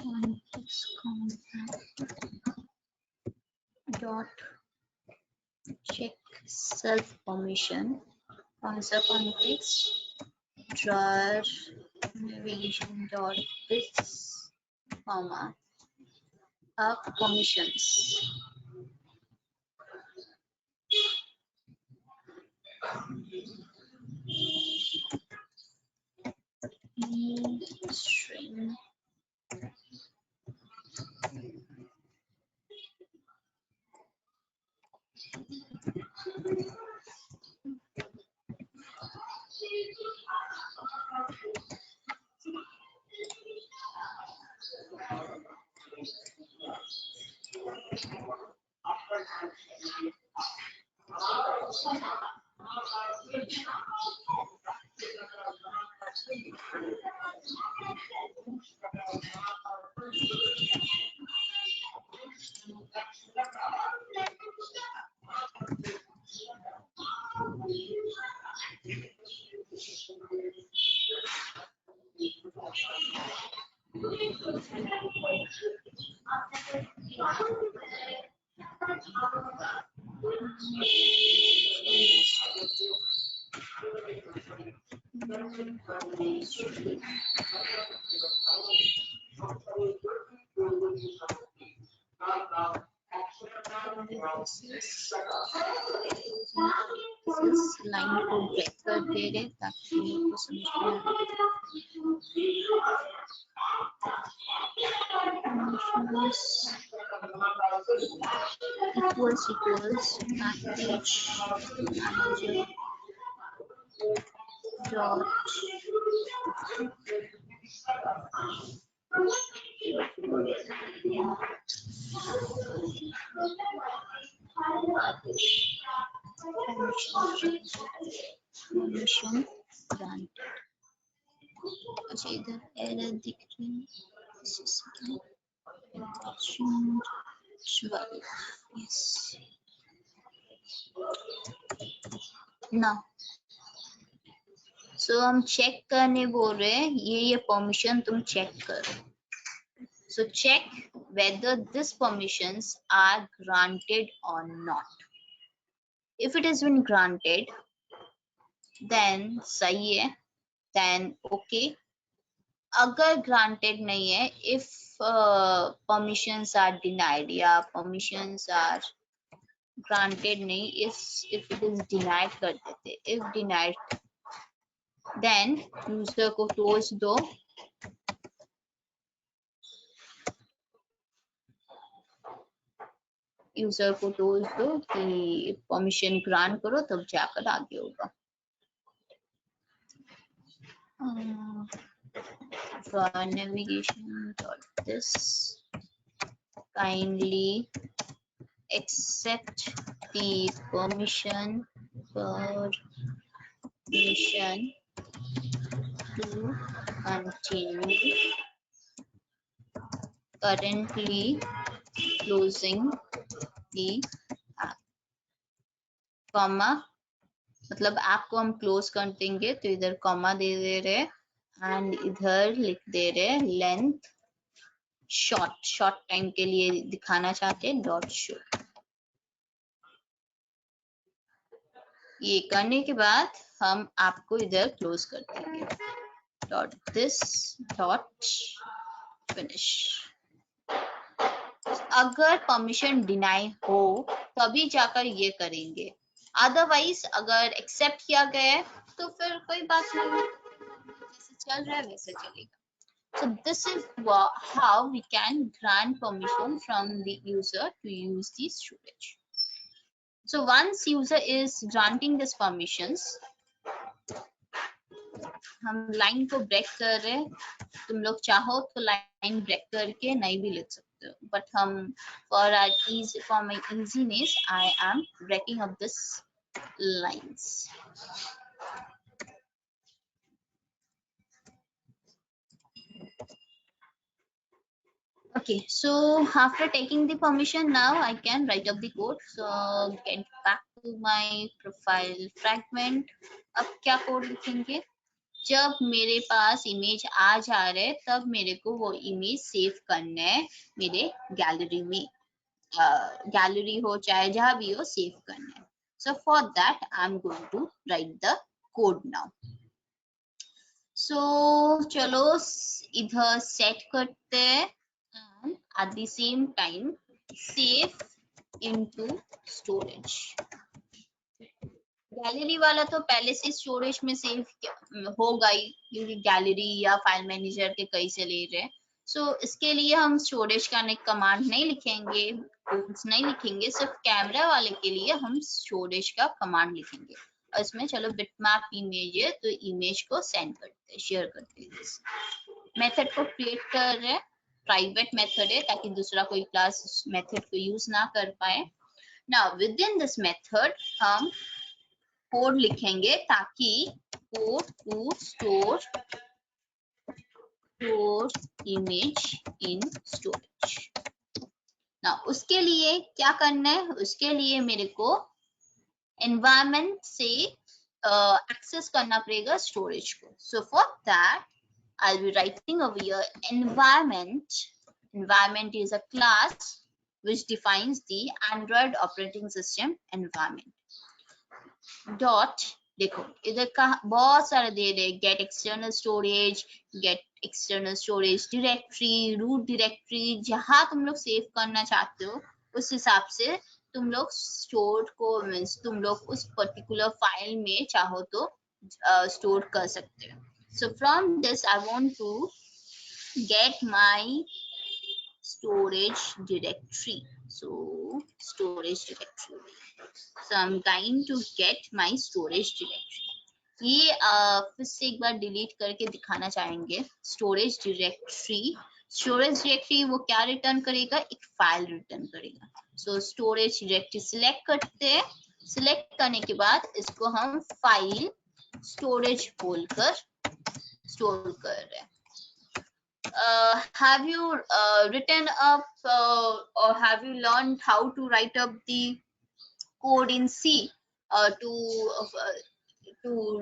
Speaker 2: context dot check self permission answer context drawer navigation dot this comma permissions string line को ब्रेक कर दे रहे ताकि को समझ में equals package manager dot permission granted। अच्छा इधर एरर दिख रही है, yes ना। सो हम चेक करने बोल रहे हैं, ये परमिशन तुम चेक करो। So check whether these permissions are granted or not. If it has been granted, then सही है, then okay. अगर granted नहीं है, if permissions are denied या permissions are granted नहीं, if it is denied कर देते, if denied, then user को close दो, यूजर को टूल्स दो कि परमिशन ग्रांट करो तब जाकर आगे होगा। For navigation dot this kindly accept the permission to continue currently closing the app, comma मतलब ऐप को हम क्लोज कर देंगे तो इधर कॉमा दे रहे एंड इधर लिख दे रहे लेंथ शॉर्ट टाइम के लिए दिखाना चाहते हैं डॉट शो। ये करने के बाद हम आपको इधर क्लोज कर देंगे डॉट दिस डॉट फिनिश। अगर परमिशन डिनाई हो तभी जाकर ये करेंगे, अदरवाइज अगर एक्सेप्ट किया गया है तो फिर कोई बात नहीं, जैसे चल रहा है वैसे चलेगा। So this is how we can grant permission from the user to use the storage. So once user is granting this permissions, हम लाइन को ब्रेक कर रहे हैं, तुम लोग चाहो तो लाइन ब्रेक करके नहीं भी लिख सकते हो, बट हम for my easiness I am breaking up this lines. Okay, so after taking the permission, now I can write up the code. So get back to my profile fragment. अब क्या code लिखेंगे? जब मेरे पास image आ जा रहे तब मेरे को वो इमेज सेव करना है मेरे गैलरी में, गैलरी हो चाहे जहाँ भी हो सेव करना है। So for that I am going to write the code now. So चलो इधर सेट करते हैं and at the same time save into storage. Gallery वाला तो पहले से स्टोरेज में सेव होगा ही क्योंकि गैलरी या फाइल मैनेजर के कई से ले रहे हैं। सो इसके लिए हम स्टोरेज का कमांड नहीं लिखेंगे, कोड्स नहीं लिखेंगे, सिर्फ कैमरा वाले के लिए हम स्टोरेज का कमांड लिखेंगे। और इसमें चलो बिटमैप इमेज है तो इमेज को सेंड करते हैं, शेयर करते हैं। मेथड को क्रिएट कर रहे हैं, प्राइवेट मेथड है ताकि दूसरा कोई क्लास मेथड को यूज ना कर पाए। Now within this method हम कोड लिखेंगे ताकि code to store image in storage. ना उसके लिए क्या करना है, उसके लिए मेरे को एनवायरनमेंट से एक्सेस करना पड़ेगा स्टोरेज को। सो for that I'll be writing over here environment. Environment is a class which defines the Android operating system environment. Dot देखो इधर का बहुत सारे दे रहे, get external storage, get external storage directory, root directory, जहाँ तुम लोग सेव करना चाहते हो उस हिसाब से तुम लोग स्टोर को मीन्स तुम लोग उस पर्टिकुलर फाइल में चाहो तो स्टोर कर सकते हो। So from this I want to get my storage directory. So storage directory. So I'm going to get my storage directory. ये फिर से एक बार डिलीट करके दिखाना चाहेंगे। स्टोरेज डायरेक्टरी वो क्या रिटर्न करेगा, एक फाइल रिटर्न करेगा। सो स्टोरेज डायरेक्टरी सिलेक्ट करते हैं, सिलेक्ट करने के बाद इसको हम फाइल स्टोरेज बोलकर स्टोर कर रहे हैं। Have you written up or have you learned how to write up the code in C to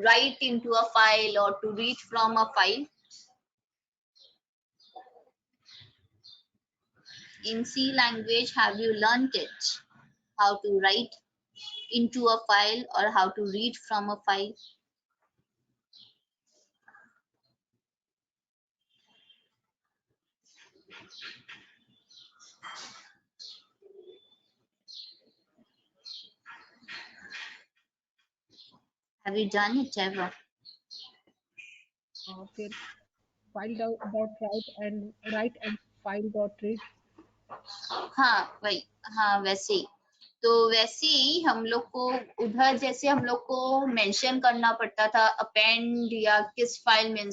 Speaker 2: write into a file or to read from a file? In C language, have you learned it? How to write into a file or how to read from a file? Have you done it ever?
Speaker 3: फिर file dot write and file dot read।
Speaker 2: हाँ वही, हाँ वैसे ही। तो वैसे ही हम लोग को उधर जैसे हम लोग को मेंशन करना पड़ता था अपेंड या किस फाइल में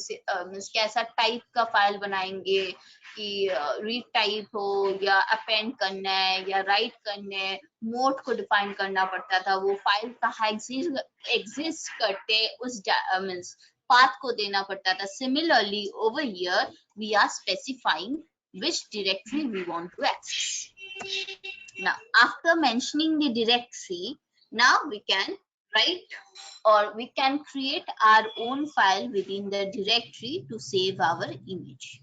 Speaker 2: कैसा टाइप का फाइल बनाएंगे कि रीड टाइप हो या अपेंड करना है या राइट करना है, मोड को डिफाइन करना पड़ता था, वो फाइल कहाँ एग्जिस्ट करते उस मींस पाथ को देना पड़ता था। Similarly over here we are specifying which directory we want to access. Now, after mentioning the directory, now we can write or we can create our own file within the directory to save our image.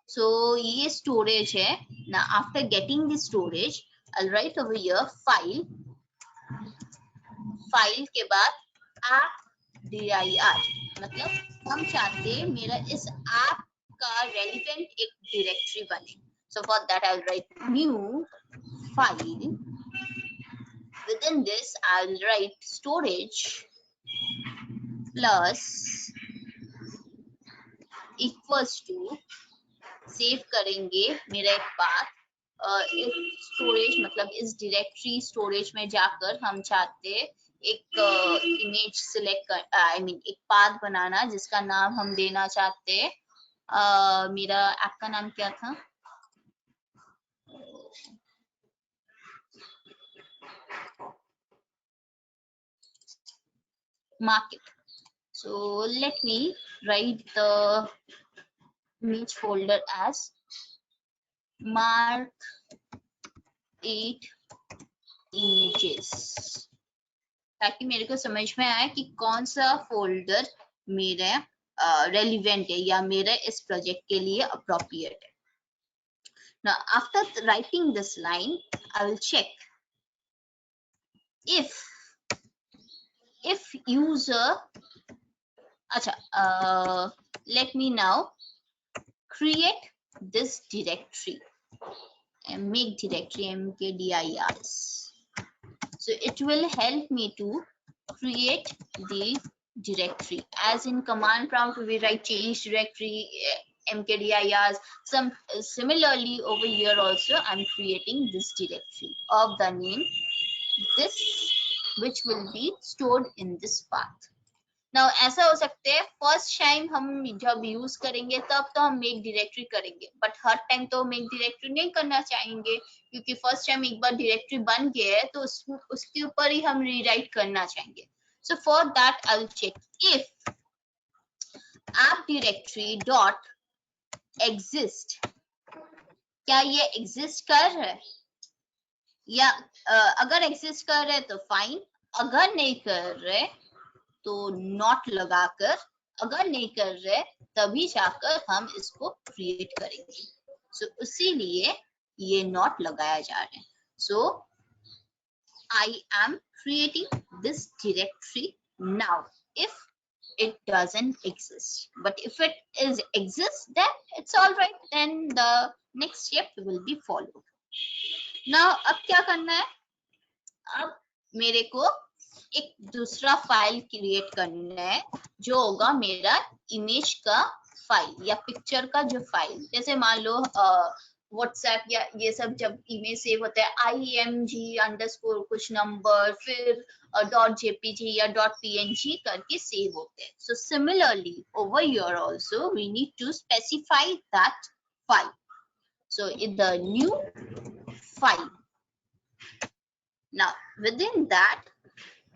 Speaker 2: So, ये storage है. Now, after getting the storage, I'll write over here file. File के बाद app.dir. मतलब हम चाहते हैं मेरा इस app का relevant एक directory बने. So, for that, I'll write new file. Within this, I'll write storage plus equals to save करेंगे मेरा एक पाथ. इस स्टोरेज मतलब इस डायरेक्टरी स्टोरेज में जाकर हम चाहते एक इमेज सिलेक्ट कर एक पाथ बनाना जिसका नाम हम देना चाहते. मेरा ऐप का नाम क्या था? Market. So let me write the image folder as mark 8 images ताकि मेरे को समझ में आए कि कौन सा फोल्डर मेरे रेलिवेंट है या मेरे इस प्रोजेक्ट के लिए अप्रोप्रिएट है. Now after writing this line, I will check if user let me now create this directory and make directory mkdirs. So it will help me to create the directory. As in command prompt we write change directory mkdirs. Similarly over here also I'm creating this directory of the name this which will be stored in this path. Now ऐसा हो सकता है first time हम जब use करेंगे तब तो हम मेक डायरेक्टरी करेंगे, बट हर टाइम तो मेक डायरेक्टरी नहीं करना चाहेंगे क्योंकि फर्स्ट टाइम एक बार डायरेक्टरी बन गया है तो उसके ऊपर ही हम रीराइट करना चाहेंगे. So for that I will check if app directory dot exist, क्या ये एग्जिस्ट कर रहा है या अगर एग्जिस्ट कर रहे तो फाइन, अगर नहीं कर रहे तो नॉट लगाकर, अगर नहीं कर रहे तभी जाकर हम इसको क्रिएट करेंगे. सो इसीलिए ये नॉट लगाया जा रहा है. So I am creating this directory now if it doesn't exist, but if it is exists then it's all right, then the next step will be followed. Now अब क्या करना है, अब मेरे को एक दूसरा फाइल क्रिएट करना है जो होगा मेरा इमेज का फाइल या पिक्चर का जो फाइल. जैसे मान लो व्हाट्सएप या ये सब जब इमेज सेव होता है img_ कुछ नंबर फिर .jpg या .png करके सेव होते हैं. So similarly over here also we need to specify that file. So in the new file, now within that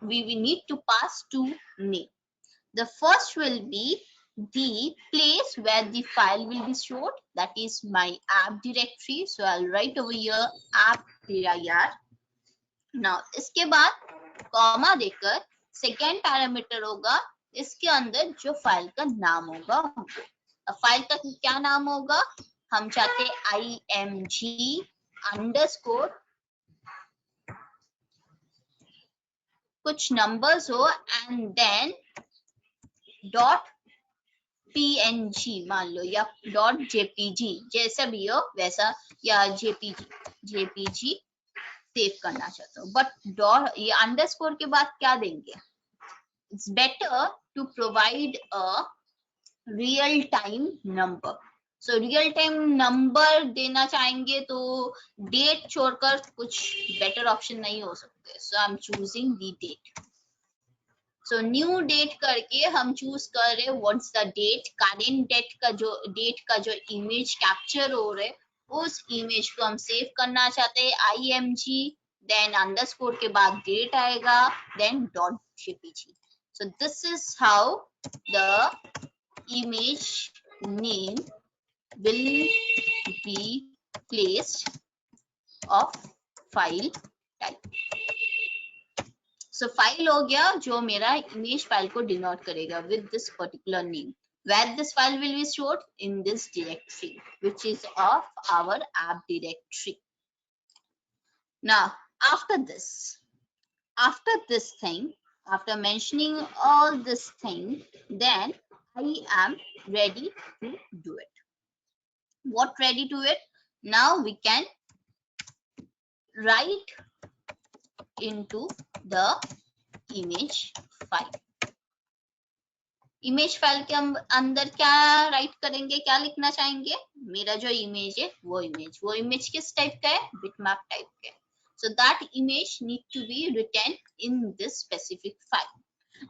Speaker 2: we need to pass two names. The first will be the place where the file will be stored, that is my app directory. So I'll write over here app.dir. Now इसके बाद comma देकर second parameter होगा इसके अंदर जो file का नाम होगा. फाइल का क्या नाम होगा, हम चाहते img_ कुछ नंबर्स हो एंड देन .png मान लो या .jpg जैसा भी हो वैसा, या jpg सेव करना चाहते हो. बट ये अंडरस्कोर के बाद क्या देंगे, it's better to provide a real time number. So real time number देना चाहेंगे तो डेट छोड़कर कुछ बेटर ऑप्शन नहीं हो सकते. So I am choosing the date. So new date करके हम चूज कर रहे what's the date, current date का जो इमेज कैप्चर हो रहे उस इमेज को हम सेव करना चाहते हैं img, देन अंडरस्कोर के बाद डेट आएगा, then .jpg. So this is how the image name will be placed of file type. So file हो गया जो मेरा इमेज फाइल को डिनोट करेगा with this particular name, where this file will be stored in this directory, which is of our app directory. Now, after this thing, after mentioning all this thing, then I am ready to do it. What ready to it? Now we can write into the image file. Image file के अंदर क्या right करेंगे, क्या लिखना चाहेंगे? मेरा जो image है वो इमेज किस टाइप का है? बिटमैप टाइप का है. So that image need to be written in this specific file.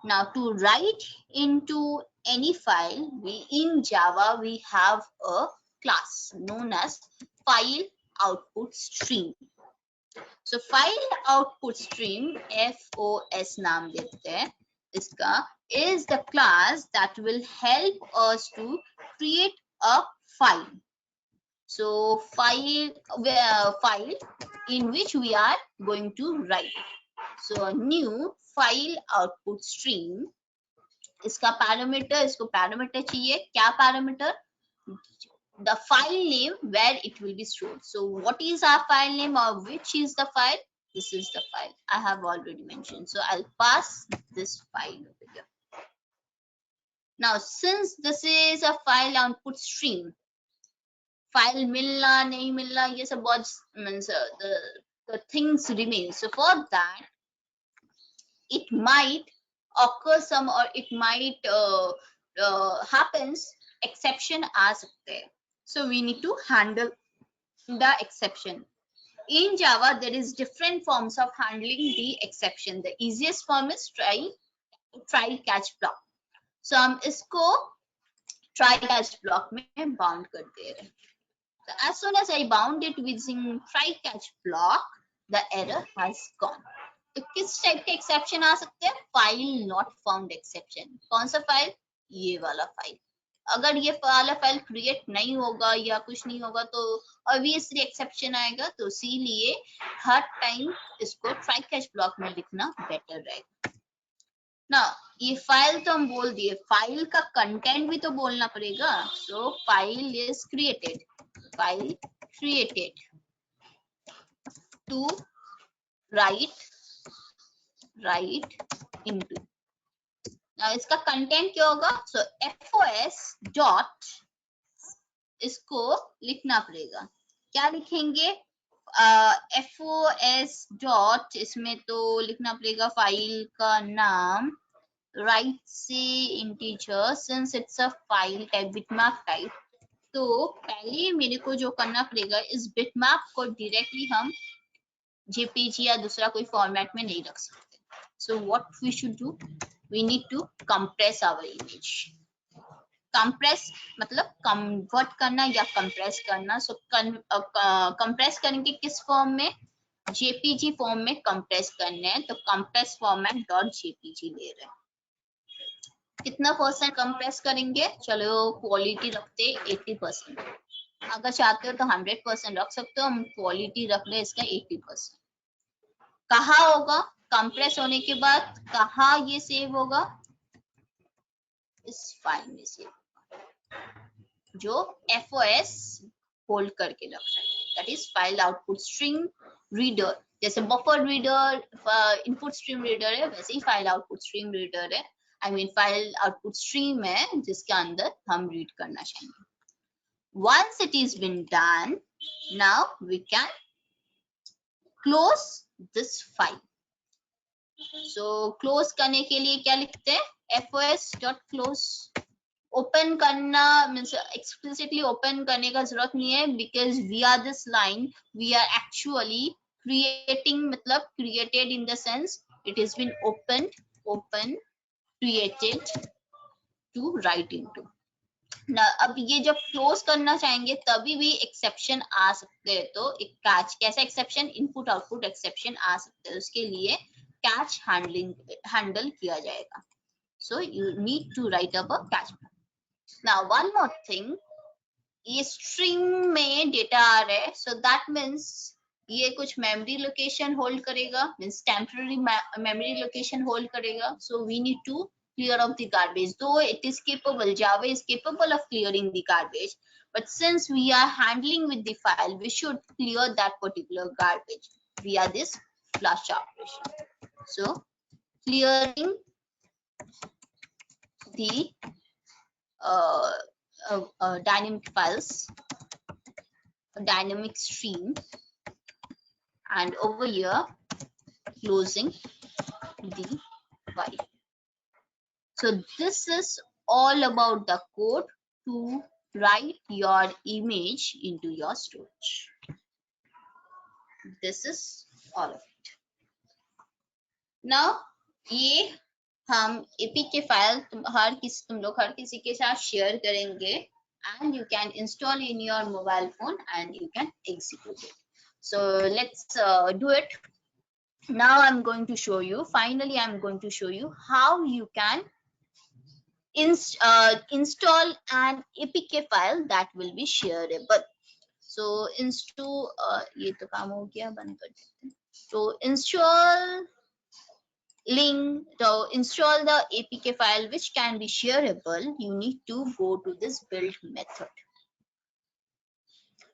Speaker 2: Now to write into any file, in Java we have a class known as file output stream. So file output stream, FOS नाम देते हैं इसका, is the class that will help us to create a file. So file in which we are going to write. So new file output stream, इसका parameter चाहिए. क्या parameter? The file name where it will be stored. So what is our file name, or which is the file? This is the file I have already mentioned. So I'll pass this file over here. Now since this is a file output stream, file मिलना नहीं मिलना ये सब बहुत means the things remain. So for that it might occur some, or it might happens exception आ सकते हैं. So we need to handle the exception. In Java there is different forms of handling the exception. The easiest form is try catch block. So हम इसको try catch block में bound कर दे रहे हैं. So as soon as I bound it using try catch block, the error has gone. तो किस type के exception आ सकते हैं? File not found exception. कौन सा फाइल? ये वाला फाइल. अगर ये वाला फाइल क्रिएट नहीं होगा या कुछ नहीं होगा तो ऑब्वियसली एक्सेप्शन आएगा. तो इसीलिए हर टाइम इसको ट्राई कैच ब्लॉक में लिखना बेटर रहेगा. ना ये फाइल तो हम बोल दिए, फाइल का कंटेंट भी तो बोलना पड़ेगा. So file is created, file created to write into. Now इसका कंटेंट क्या होगा? सो FOS डॉट इसको लिखना पड़ेगा. क्या लिखेंगे? FOS डॉट इसमें तो लिखना पड़ेगा फाइल का नाम, राइट से integer, since it's a file type bitmap type. तो पहले मेरे को जो करना पड़ेगा, इस बिटमैप को डायरेक्टली हम JPG या दूसरा कोई फॉर्मेट में नहीं रख सकते. So what we should do? We need to compress our image. Compress मतलब convert करना या compress करना. So compress करेंगे किस फॉर्म में? JPG फॉर्म में compress करने हैं. तो compress format .jpg ले रहे हैं. कितना % compress करेंगे? चलो क्वालिटी रखते 80%. अगर चाहते हो तो 100% रख सकते हो. हम क्वालिटी रख रहे इसका 80%. कहाँ होगा? कंप्रेस होने के बाद कहाँ ये सेव होगा? इस फाइल में सेव होगा जो FOS होल्ड करके रख रहा है. That is file output stream reader. जैसे buffer reader input stream reader है, वैसे ही फाइल आउटपुट स्ट्रीम रीडर है. I mean file output stream है जिसके अंदर हम रीड करना चाहेंगे. Once it is been done, now we can close this file. So close करने के लिए क्या लिखते हैं? FOS.close. ओपन करना मीन्स एक्सप्लिसिटली ओपन करने का जरूरत नहीं है, because we are this line we are actually creating, मतलब created in the sense it is been open created to write into. अब ये जब क्लोज करना चाहेंगे तभी भी एक्सेप्शन आ सकते हैं. तो एक कैच, कैसा एक्सेप्शन? इनपुट आउटपुट एक्सेप्शन आ सकते हैं. उसके लिए कैच हैंडल किया जाएगा. So you need to write up a catch. Now one more thing, ये स्ट्रिंग में डेटा आ रहा है. सो दैट मीन्स ये कुछ मेमोरी लोकेशन होल्ड करेगा, means temporary memory location hold करेगा. So we need to clear of the garbage. Though it is capable, Java is capable of clearing the garbage, but since we are handling with the file, we should clear that particular garbage via this flush operation. So clearing the dynamic files, dynamic stream, and over here closing the file. So this is all about the code to write your image into your storage. This is all of it. Now ये हम APK file तुम लोग हर किसी के साथ share करेंगे, and you can install in your mobile phone and you can execute it. So let's do it. Now I'm going to show you, finally I'm going to show you how you can install an APK file that will be shareable. So ये तो काम हो गया, बंद कर देते हैं. So install the APK file which can be shareable. You need to go to this build method.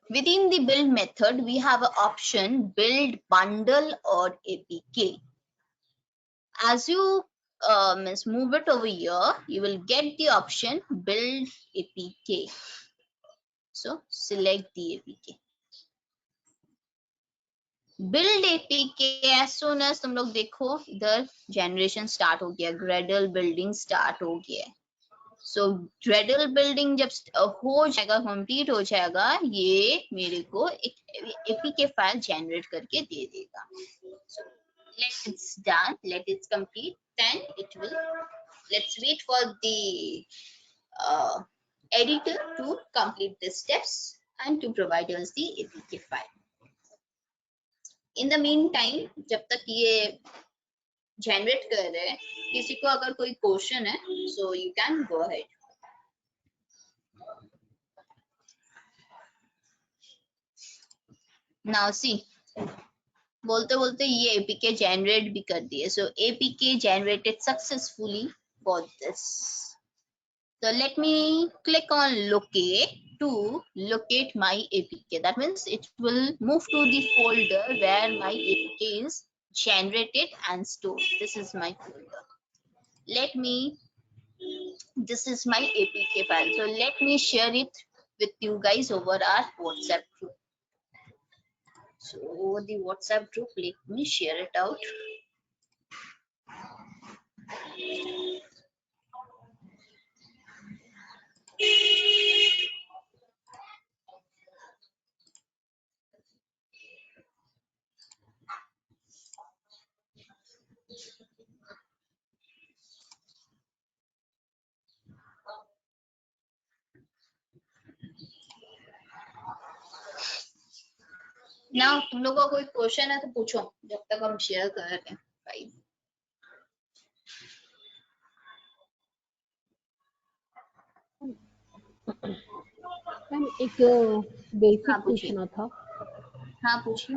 Speaker 2: Within the build method, we have an option build bundle or APK. As you move it over here, you will get the option build APK. So select the APK. Build APK as soon as तुम लोग देखो इधर generation start हो गया, Gradle building start हो गया. So Gradle building जब हो जाएगा, complete हो जाएगा, ये मेरे को एक APK file generate करके दे देगा. So let it's done, let it's complete, then it will. Let's wait for the editor to complete the steps and to provide us the APK file. In the meantime, जब तक ये generate कर रहे हैं, किसी को अगर कोई क्वेश्चन है, so you can go ahead. Now see, बोलते बोलते ये APK generate भी कर दिए. So APK generated successfully for this. So let me click on locate to locate my APK. That means it will move to the folder where my APK is generated and stored. This is my folder. This is my APK file. So let me share it with you guys over our WhatsApp group. So over the WhatsApp group, let me share it out. Now तुम लोगों को कोई question है तो पूछो जब तक हम शेयर कर रहे हैं फाइल.
Speaker 3: मैम एक बेसिक
Speaker 2: हाँ, पूछिए.
Speaker 3: पूछना था.
Speaker 2: हाँ पूछिए.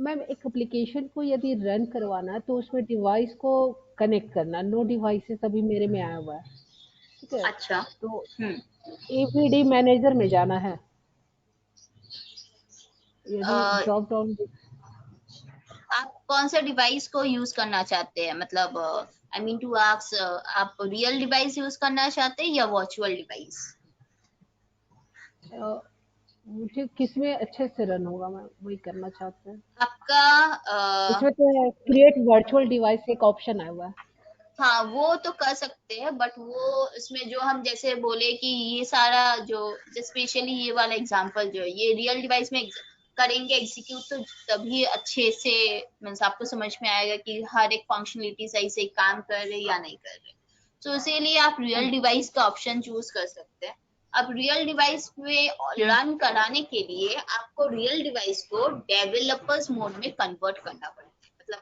Speaker 3: मैम एक एप्लीकेशन को यदि रन करवाना है तो उसमें डिवाइस को कनेक्ट करना, नो डिवाइसेस अभी मेरे में आया हुआ है, ठीक है.
Speaker 2: अच्छा.
Speaker 3: तो APD मैनेजर में जाना है, यदि ड्रॉप डाउन.
Speaker 2: आप कौन सा डिवाइस को यूज करना चाहते हैं, मतलब आई मीन टू आस्क, आप रियल डिवाइस यूज करना चाहते हैं या वर्चुअल डिवाइस?
Speaker 3: मुझे किसमें अच्छे से रन होगा, मैं वही करना चाहते हैं.
Speaker 2: आपका
Speaker 3: इसमें तो क्रिएट वर्चुअल डिवाइस एक ऑप्शन आया हुआ है.
Speaker 2: हाँ वो तो कर सकते हैं, बट वो इसमें जो हम जैसे बोले कि ये सारा जो स्पेशली ये वाला एग्जांपल जो है ये रियल डिवाइस में करेंगे एग्जीक्यूट, तो तभी अच्छे से मीन्स आपको समझ में आएगा कि हर एक फंक्शनलिटी सही से काम कर रहे या नहीं कर रहे. तो इसीलिए आप रियल डिवाइस का ऑप्शन चूज कर सकते हैं. अब रियल डिवाइस में रन कराने के लिए आपको रियल डिवाइस को डेवलपर्स मोड में कन्वर्ट करना पड़ता है, मतलब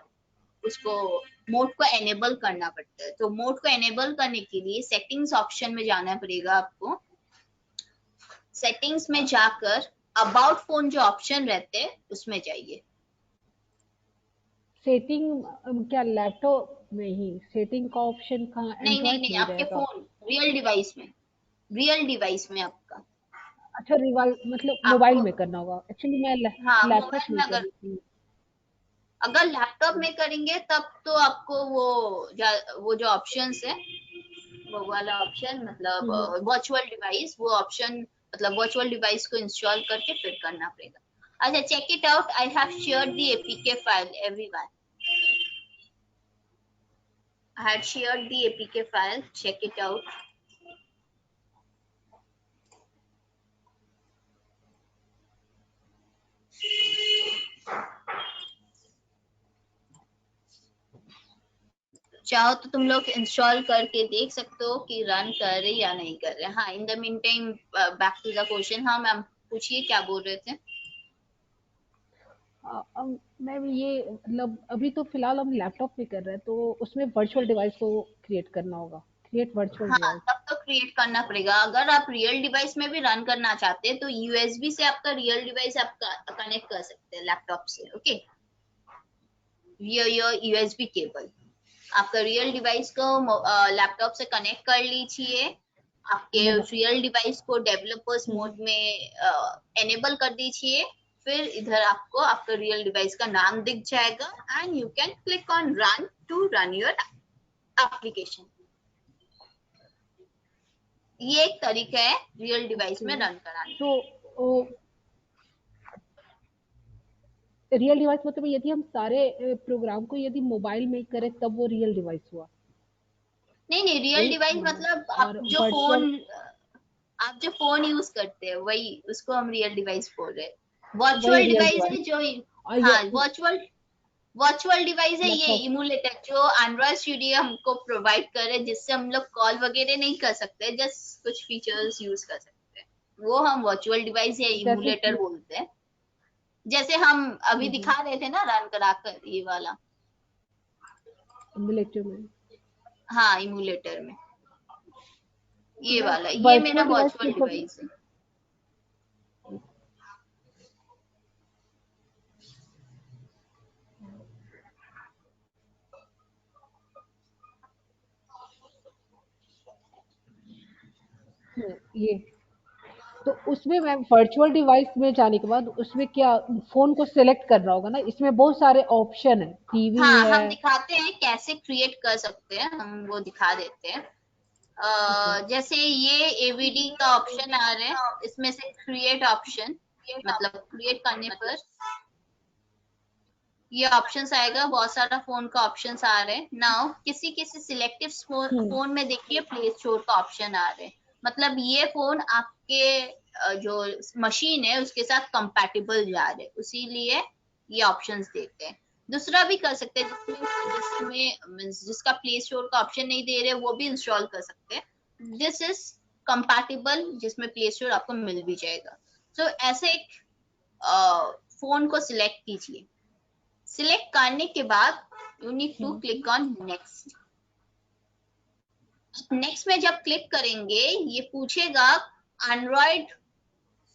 Speaker 2: उसको मोड को एनेबल करना पड़ता है. तो मोड को एनेबल करने के लिए सेटिंग्स ऑप्शन में जाना पड़ेगा आपको. सेटिंग्स में जाकर अबाउट फोन जो ऑप्शन रहते हैं उसमें जाइए।
Speaker 3: सेटिंग क्या लैपटॉप में ही सेटिंग का ऑप्शन कहाँ,
Speaker 2: नहीं नहीं
Speaker 3: एंड्रॉइड
Speaker 2: नहीं,
Speaker 3: में ही
Speaker 2: आपके
Speaker 3: रहेगा?
Speaker 2: फोन रियल डिवाइस में आपका
Speaker 3: अच्छा, रिवाइव मतलब मोबाइल
Speaker 2: आपको,
Speaker 3: में करना होगा। एक्चुअली मैं
Speaker 2: हाँ
Speaker 3: लैपटॉप
Speaker 2: मोबाइल
Speaker 3: में
Speaker 2: में
Speaker 3: कर
Speaker 2: अगर,
Speaker 3: रही थी।
Speaker 2: अगर लैपटॉप में करेंगे तब तो आपको वो जो ऑप्शंस है, वो वाला ऑप्शन मतलब
Speaker 3: हम्म,
Speaker 2: वर्चुअल डिवाइस, वो ऑप्शन मतलब वर्चुअल डिवाइस को इंस्टॉल करके फिर करना पड़ेगा। अच्छा, check it out, I have shared the APK file everyone. I had shared the APK file. Check it out. चाहो तो तुम लोग इंस्टॉल करके देख सकते हो कि रन कर रहे या नहीं कर रहे। हाँ, in the meantime back to the question. हाँ मैम, पूछिए क्या बोल रहे थे।
Speaker 3: मैम ये मतलब अभी तो फिलहाल हम लैपटॉप में कर रहे हैं, तो उसमें वर्चुअल डिवाइस को क्रिएट करना होगा। क्रिएट वर्चुअल
Speaker 2: हाँ,
Speaker 3: डिवाइस।
Speaker 2: तब तो क्रिएट करना पड़ेगा। अगर आप रियल डिवाइस में भी रन करना चाहते हैं तो यूएसबी से आपका रियल डिवाइस आपका कनेक्ट कर सकते हैं लैपटॉप से। ओके, योर यूएसबी केबल आपका रियल डिवाइस को लैपटॉप से कनेक्ट कर लीजिए। आपके रियल डिवाइस को डेवलपर्स मोड में एनेबल कर दीजिए। फिर इधर आपको आपका रियल डिवाइस का नाम दिख जाएगा and you can click on run to run your application. ये एक तरीका है रियल डिवाइस में रन कराने का।
Speaker 3: तो रियल डिवाइस मतलब यदि हम सारे प्रोग्राम को यदि मोबाइल में करें तब वो रियल डिवाइस हुआ।
Speaker 2: नहीं नहीं, रियल
Speaker 3: वही
Speaker 2: डिवाइस
Speaker 3: हाँ।
Speaker 2: मतलब
Speaker 3: और वर्चुअल
Speaker 2: आप जो फोन यूज करते हैं वही, उसको हम रियल डिवाइस बोल रहे हैं।
Speaker 3: वही
Speaker 2: वर्चुअल
Speaker 3: रियल
Speaker 2: डिवाइस
Speaker 3: डिवाइस।
Speaker 2: है जो,
Speaker 3: और ये
Speaker 2: हाँ वर्चुअल डिवाइस है ये
Speaker 3: लैपटॉप।
Speaker 2: इमुलेटर जो एंड्रॉइड स्टूडियो हमको प्रोवाइड करे, जिससे हम लोग कॉल वगैरह नहीं कर सकते, जस्ट कुछ फीचर्स यूज कर सकते हैं, वो हम वर्चुअल डिवाइस या
Speaker 3: जैसे
Speaker 2: इमुलेटर
Speaker 3: कि
Speaker 2: बोलते हैं। जैसे हम अभी दिखा रहे थे ना रन कराकर, ये वाला।
Speaker 3: इमुलेटर में।
Speaker 2: हाँ, इमुलेटर में
Speaker 3: तो
Speaker 2: ये
Speaker 3: मैं
Speaker 2: वाला, ये मेरा
Speaker 3: वर्चुअल डिवाइस
Speaker 2: वर्चुअल
Speaker 3: मतलब
Speaker 2: डिवाइस है।
Speaker 3: ये तो उसमें मैं वर्चुअल डिवाइस में जाने के बाद उसमें क्या फोन को सिलेक्ट करना होगा ना? इसमें बहुत सारे ऑप्शन है, टीवी
Speaker 2: हाँ,
Speaker 3: है।
Speaker 2: हम दिखाते हैं कैसे क्रिएट कर सकते हैं, हम वो दिखा देते हैं।
Speaker 3: ओके।
Speaker 2: जैसे ये एवीडी का ऑप्शन आ रहा है, इसमें से क्रिएट ऑप्शन, मतलब क्रिएट करने पर ये ऑप्शंस आएगा। बहुत सारा फोन का ऑप्शंस आ रहे हैं। नाउ किसी किसी सिलेक्टिव फोन में देखिए प्ले स्टोर का ऑप्शन आ रहे हैं, मतलब ये फोन आपके जो मशीन है उसके साथ कंपैटिबल जा रहे हैं, इसीलिए ये ऑप्शंस देते हैं। दूसरा भी कर सकते हैं, जिसमें जिसका प्ले स्टोर का ऑप्शन नहीं दे रहे वो भी इंस्टॉल कर सकते हैं। दिस इज कंपैटिबल, जिसमें प्ले स्टोर आपको मिल भी जाएगा। सो ऐसे एक फोन को सिलेक्ट कीजिए। सिलेक्ट करने के बाद you need to click on next. Next में जब क्लिक करेंगे ये पूछेगा एंड्रॉइड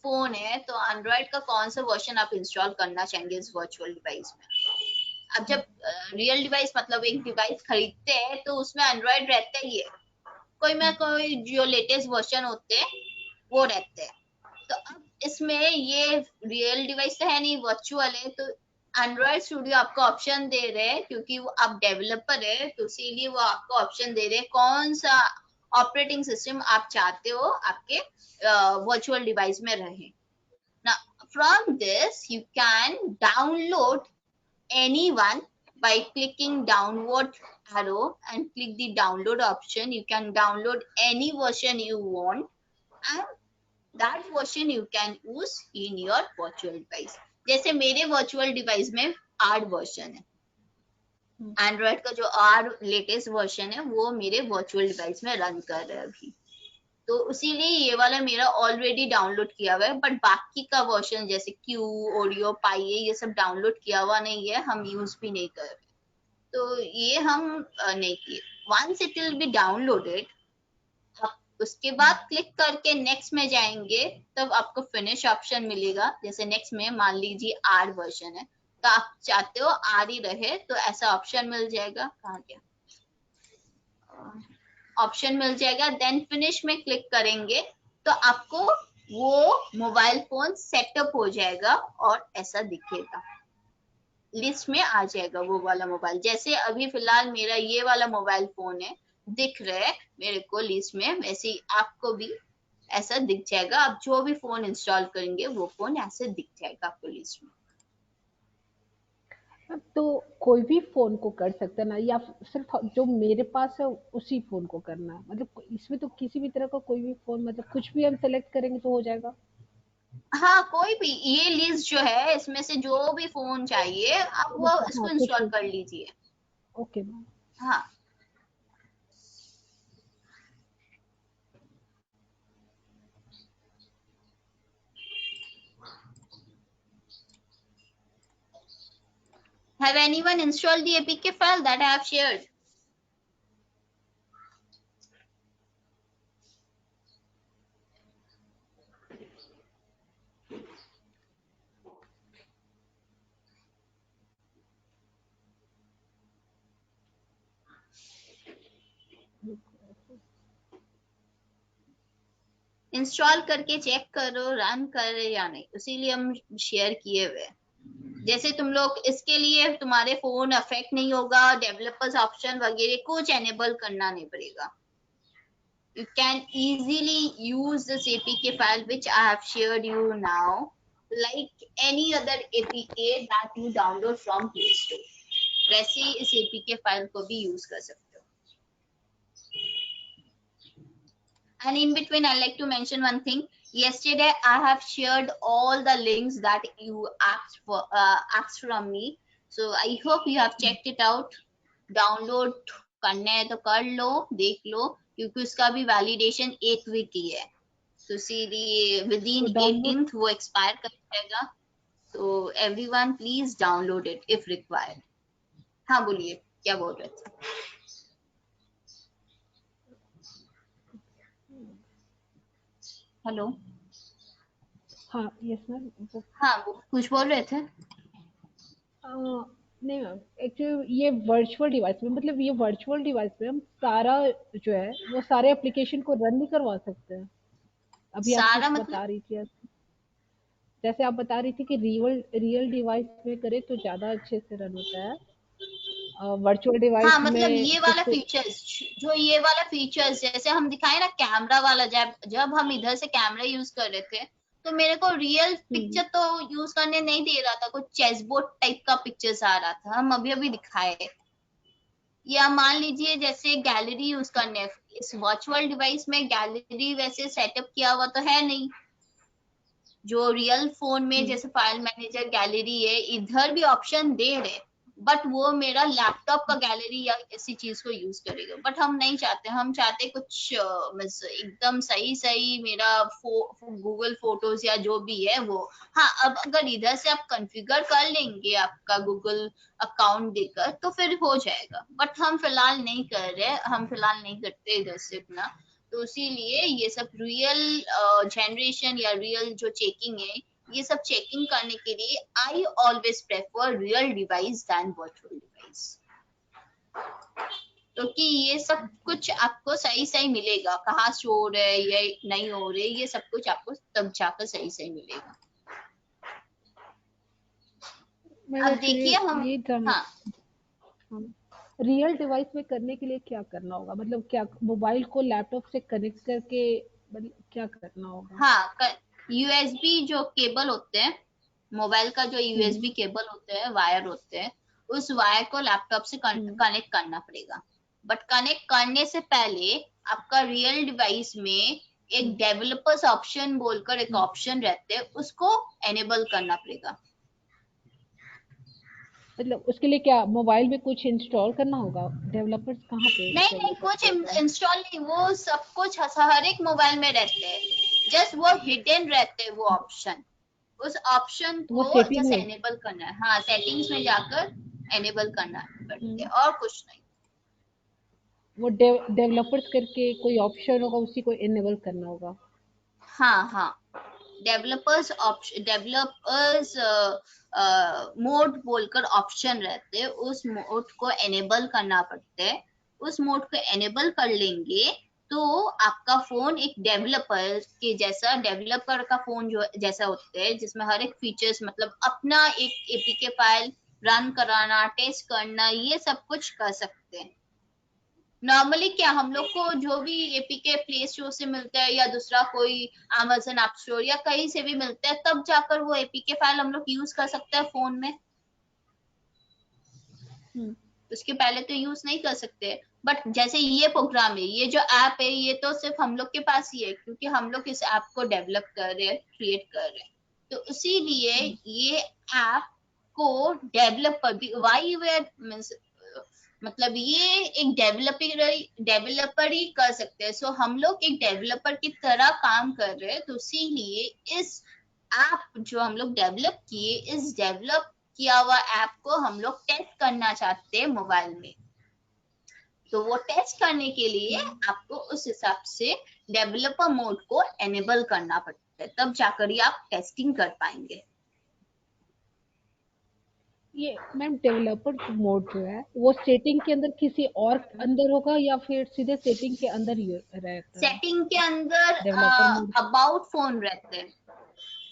Speaker 2: फोन है तो एंड्रॉइड का कौन सा वर्जन आप इंस्टॉल करना चाहेंगे इस वर्चुअल डिवाइस में। अब जब रियल डिवाइस मतलब एक डिवाइस खरीदते हैं तो उसमें एंड्रॉइड रहता ही है, कोई ना कोई जो लेटेस्ट वर्जन होते हैं वो रहते हैं। तो अब इसमें ये रियल डिवाइस तो है नहीं, वर्चुअल है, तो एंड्रॉइड स्टूडियो आपको ऑप्शन दे रहे हैं, क्योंकि वो आप डेवलपर है तो इसीलिए वो आपको ऑप्शन दे रहे हैं कौन सा ऑपरेटिंग सिस्टम आप चाहते हो आपके वर्चुअल डिवाइस में रहे ना। From this you can download anyone by clicking downward arrow and click the download option. You can download any version you want and that version you can use in your virtual device. जैसे मेरे virtual device में 8 version है, Android का जो 8 latest version है वो मेरे virtual device में रन कर रहा है अभी, तो इसीलिए ये वाला मेरा ऑलरेडी डाउनलोड किया हुआ है। बट बाकी का वर्जन जैसे क्यू, ओडियो, पाई ये सब डाउनलोड किया हुआ नहीं है, हम यूज भी नहीं कर रहे, तो ये हम नहीं किए। Once it will be downloaded, आप उसके बाद क्लिक करके नेक्स्ट में जाएंगे, तब आपको फिनिश ऑप्शन मिलेगा। जैसे नेक्स्ट में मान लीजिए आर वर्जन है, तो आप चाहते हो आर ही रहे, तो ऐसा ऑप्शन मिल जाएगा। कहाँ गया ऑप्शन, मिल जाएगा। देन फिनिश में क्लिक करेंगे तो आपको वो मोबाइल फोन सेटअप हो जाएगा और ऐसा दिखेगा, लिस्ट में आ जाएगा वो वाला मोबाइल। जैसे अभी फिलहाल मेरा ये वाला मोबाइल फोन है, दिख रहा है मेरे को लिस्ट में, वैसे ही आपको भी ऐसा दिख जाएगा। आप जो भी फोन इंस्टॉल करेंगे वो फोन ऐसे दिख जाएगा आपको लिस्ट में।
Speaker 3: तो कोई भी फोन को कर सकता है ना, या सिर्फ जो मेरे पास है उसी फोन को करना है? मतलब इसमें तो किसी भी तरह का कोई भी फोन, मतलब कुछ भी हम सेलेक्ट करेंगे तो हो जाएगा?
Speaker 2: हाँ, कोई भी, ये लिस्ट जो है इसमें से जो भी फोन चाहिए आप वो
Speaker 3: मतलब
Speaker 2: इसको
Speaker 3: हाँ, कुछ
Speaker 2: इंस्टॉल
Speaker 3: भी।
Speaker 2: कर लीजिए।
Speaker 3: Okay ma'am.
Speaker 2: हाँ। Have anyone installed the APK file that I have shared? Install करके चेक करो रन कर या नहीं, इसीलिए हम शेयर किए हुए। जैसे तुम लोग इसके लिए तुम्हारे फोन अफेक्ट नहीं होगा, डेवलपर्स ऑप्शन वगैरह कुछ एनेबल करना नहीं पड़ेगा। You can easily use this APK file which I have shared you now, like any other APK that you download from Play Store. वैसे ही इस APK फाइल को भी यूज कर सकते हो। And in between, I like to mention one thing. Yesterday, I have shared all the links that you asked from me. So I hope you have checked it out. Download करना है तो कर लो, देख लो, क्योंकि उसका भी वैलिडेशन 1 वीक की है। तो सीधी विद इन
Speaker 3: तो डाउनलोड
Speaker 2: 18th वो एक्सपायर कर जाएगा। तो everyone please download it if required. हाँ बोलिए, क्या बोल रहे थे? हेलो।
Speaker 3: हाँ, यस मैम। वो
Speaker 2: हाँ, वो कुछ बोल रहे थे।
Speaker 3: नहीं मैम, एक्चुअली ये वर्चुअल डिवाइस में, मतलब ये वर्चुअल डिवाइस में हम सारा जो है वो सारे एप्लीकेशन को रन नहीं करवा सकते हैं? अभी आप
Speaker 2: सारा
Speaker 3: कुछ
Speaker 2: मतलब?
Speaker 3: बता रही थी जैसे आप बता रही थी कि रियल रियल डिवाइस में करे तो ज्यादा अच्छे से रन होता है, वर्चुअल
Speaker 2: हाँ,
Speaker 3: डिवाइस
Speaker 2: मतलब
Speaker 3: में
Speaker 2: ये वाला
Speaker 3: कुछ।
Speaker 2: फीचर्स, जो ये वाला फीचर्स जैसे हम दिखाए ना कैमरा वाला, जब जब हम इधर से कैमरा यूज कर रहे थे तो मेरे को रियल
Speaker 3: हम्म।
Speaker 2: पिक्चर तो यूज करने नहीं दे रहा था, कुछ चेसबोर्ड टाइप का पिक्चर्स आ रहा था, हम अभी अभी दिखाए। या मान लीजिए जैसे गैलरी यूज करने, इस वर्चुअल डिवाइस में गैलरी वैसे सेटअप किया हुआ तो है नहीं, जो रियल फोन में
Speaker 3: हम्म।
Speaker 2: जैसे फाइल मैनेजर गैलरी है, इधर भी ऑप्शन दे रहे, बट वो मेरा लैपटॉप का गैलरी या ऐसी चीज को यूज करेगा। बट हम नहीं चाहते, हम चाहते कुछ एकदम सही सही मेरा गूगल फोटोज या जो भी है वो। हाँ, अब अगर इधर से आप कॉन्फ़िगर कर लेंगे आपका गूगल अकाउंट देकर तो फिर हो जाएगा, बट हम फिलहाल नहीं कर रहे, हम फिलहाल नहीं करते इधर से इतना। तो इसीलिए ये सब रियल जनरेशन या रियल जो चेकिंग है, ये सब चेकिंग करने के लिए I always prefer real device than virtual device, क्योंकि ये सब कुछ आपको सही सही मिलेगा, कहाँ शो हो रहा है या नहीं हो रहे, ये सब कुछ आपको तब जाकर सही सही मिलेगा।
Speaker 3: मैम
Speaker 2: अब
Speaker 3: एक्चुअली
Speaker 2: देखिए हम।
Speaker 3: ये जान
Speaker 2: हाँ।
Speaker 3: रियल डिवाइस में करने के लिए क्या करना होगा? मतलब क्या मोबाइल को लैपटॉप से कनेक्ट करके, मतलब क्या करना होगा?
Speaker 2: हाँ, यूएसबी जो केबल होते हैं, मोबाइल का जो
Speaker 3: हम्म।
Speaker 2: यूएसबी केबल होते हैं, वायर होते हैं, उस वायर को लैपटॉप से
Speaker 3: हम्म।
Speaker 2: कनेक्ट करना पड़ेगा। बट कनेक्ट करने से पहले आपका रियल डिवाइस में एक
Speaker 3: हम्म।
Speaker 2: डेवलपर्स ऑप्शन बोलकर एक
Speaker 3: हम्म।
Speaker 2: ऑप्शन रहते हैं, उसको एनेबल करना पड़ेगा।
Speaker 3: मतलब उसके लिए क्या मोबाइल में कुछ इंस्टॉल करना होगा? डेवलपर्स कहाँ पे
Speaker 2: नहीं नहीं, कुछ
Speaker 3: डेवलपर्स होते हैं?
Speaker 2: इंस्टॉल नहीं, वो सब कुछ हर एक मोबाइल में रहते हैं, जस्ट वो हिडन रहते हैं वो ऑप्शन। उस ऑप्शन
Speaker 3: तो वो
Speaker 2: को
Speaker 3: सेटिंग
Speaker 2: जस्ट
Speaker 3: में।
Speaker 2: एनेबल करना है। हाँ, सेटिंग्स में जाकर एनेबल करना पड़ते
Speaker 3: हम्म।
Speaker 2: हैं और कुछ नहीं।
Speaker 3: वो डेवलपर्स करके कोई ऑप्शन होगा, उसी को इनेबल करना होगा।
Speaker 2: हाँ हाँ, डेवलपर्स ऑप्शन, डेवलपर्स मोड बोलकर ऑप्शन रहते हैं, उस मोड को एनेबल करना पड़ता है। उस मोड को एनेबल कर लेंगे तो आपका फोन एक डेवलपर के जैसा, डेवलपर का फोन जो जैसा होता है, जिसमें हर एक फीचर्स, मतलब अपना एक एपीके फाइल रन कराना, टेस्ट करना, ये सब कुछ कर सकते हैं। नॉर्मली क्या हम लोग को जो भी एपीके प्ले स्टोर से मिलता है या दूसरा कोई अमेजन ऐप स्टोर या कहीं से भी मिलता है, तब जाकर वो एपीके फाइल हम लोग यूज कर सकते हैं फोन में। उसके पहले तो यूज नहीं कर सकते। बट जैसे ये प्रोग्राम है, ये जो ऐप है, ये तो सिर्फ हम लोग के पास ही है, क्योंकि हम लोग इस ऐप को डेवलप कर रहे हैं, क्रिएट कर रहे हैं। तो इसीलिए ये ऐप को डेवलपर, वाई वेयर मीन्स, मतलब ये एक डेवलपर ही कर सकते हैं। सो हम लोग एक डेवलपर की तरह काम कर रहे हैं, तो इसीलिए इस ऐप जो हम लोग डेवलप किए, इस डेवलप किया हुआ ऐप को हम लोग टेस्ट करना चाहते हैं मोबाइल में। तो वो टेस्ट करने के लिए आपको उस हिसाब से डेवलपर मोड को एनेबल करना पड़ता है, तब जाकर ही आप टेस्टिंग कर पाएंगे।
Speaker 3: ये मैम डेवलपर मोड जो है वो सेटिंग के अंदर किसी और अंदर होगा या फिर सीधे सेटिंग के अंदर ही रहता है
Speaker 2: सेटिंग के अंदर
Speaker 3: डेवलपर मोड?
Speaker 2: अबाउट फोन रहते हैं।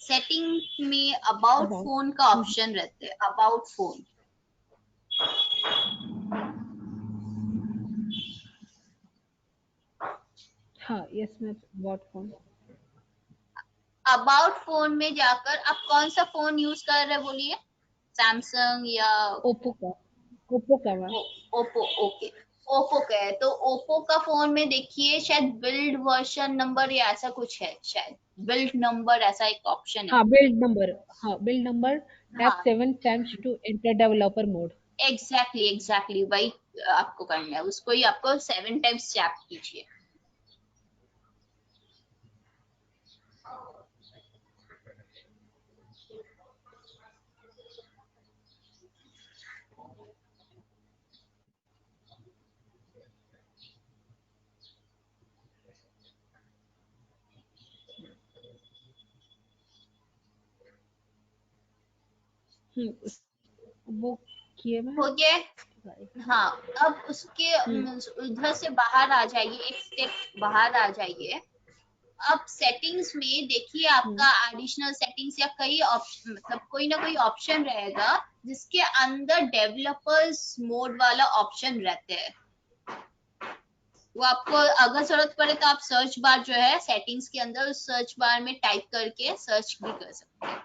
Speaker 2: सेटिंग में अबाउट
Speaker 3: अबाउट।
Speaker 2: फोन का ऑप्शन रहते हैं, अबाउट फोन।
Speaker 3: हाँ yes ma'am, about phone.
Speaker 2: About phone में जाकर आप कौन सा फोन यूज कर रहे हैं बोलिए, सैमसंग या
Speaker 3: ओप्पो का, ओप्पो का मैम।
Speaker 2: ओप्पो? ओके, ओप्पो का है तो ओप्पो का फोन में देखिए शायद बिल्ड वर्जन नंबर या ऐसा कुछ है, शायद बिल्ड नंबर ऐसा एक ऑप्शन है।
Speaker 3: हाँ बिल्ड नंबर, हाँ बिल्ड नंबर टैप
Speaker 2: हाँ
Speaker 3: 7 times to enter developer mode.
Speaker 2: Exactly वही आपको करना है, उसको ही आपको 7 टाइम्स टैप कीजिए।
Speaker 3: वो किए मैम।
Speaker 2: हो गया? हाँ, अब उसके उधर से बाहर आ जाइए, एक स्टेप बाहर आ जाइए। अब सेटिंग्स में देखिए आपका एडिशनल सेटिंग्स या कई ऑप्शन, मतलब कोई ना कोई ऑप्शन रहेगा जिसके अंदर डेवलपर्स मोड वाला ऑप्शन रहते हैं। वो आपको अगर जरूरत पड़े तो आप सर्च बार जो है सेटिंग्स के अंदर, उस सर्च बार में टाइप करके सर्च भी कर सकते हैं।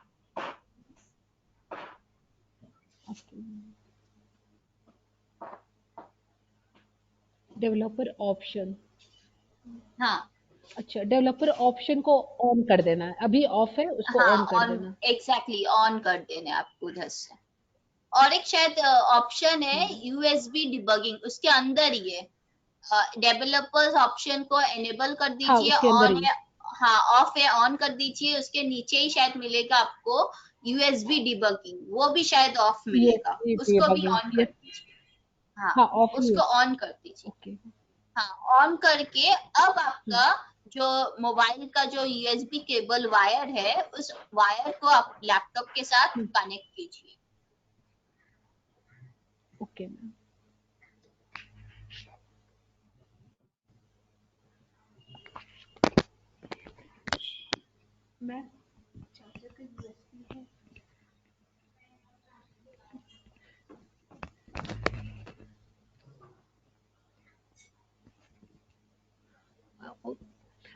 Speaker 3: डेवलपर ऑप्शन,
Speaker 2: हाँ
Speaker 3: अच्छा डेवलपर ऑप्शन को ऑन कर देना है, अभी ऑफ है उसको
Speaker 2: हाँ,
Speaker 3: ऑन कर
Speaker 2: ऑन,
Speaker 3: देना।
Speaker 2: एग्जैक्टली ऑन कर देने आपको उधर से। और एक शायद ऑप्शन है यूएसबी डिबगिंग, उसके अंदर ही है। डेवलपर्स ऑप्शन को एनेबल कर
Speaker 3: हाँ
Speaker 2: दीजिए,
Speaker 3: उसके अंदर
Speaker 2: ऑन
Speaker 3: ही।
Speaker 2: है, हाँ ऑफ है ऑन कर दीजिए। उसके नीचे ही शायद मिलेगा आपको यूएसबी डिबगिंग, वो भी शायद ऑफ मिलेगा,
Speaker 3: यूएसबी
Speaker 2: उसको भी
Speaker 3: डिबगिंग,
Speaker 2: ऑन कर
Speaker 3: यस।
Speaker 2: दीजिए। हाँ,
Speaker 3: हाँ ऑफ ही है।
Speaker 2: उसको ऑन कर दीजिए।
Speaker 3: ओके।
Speaker 2: हाँ, ऑन करके अब आपका जो मोबाइल का जो यूएसबी केबल वायर है, उस वायर को आप लैपटॉप के साथ कनेक्ट कीजिए।
Speaker 3: Okay ma'am. मैं चार्जर का यूएसबी है।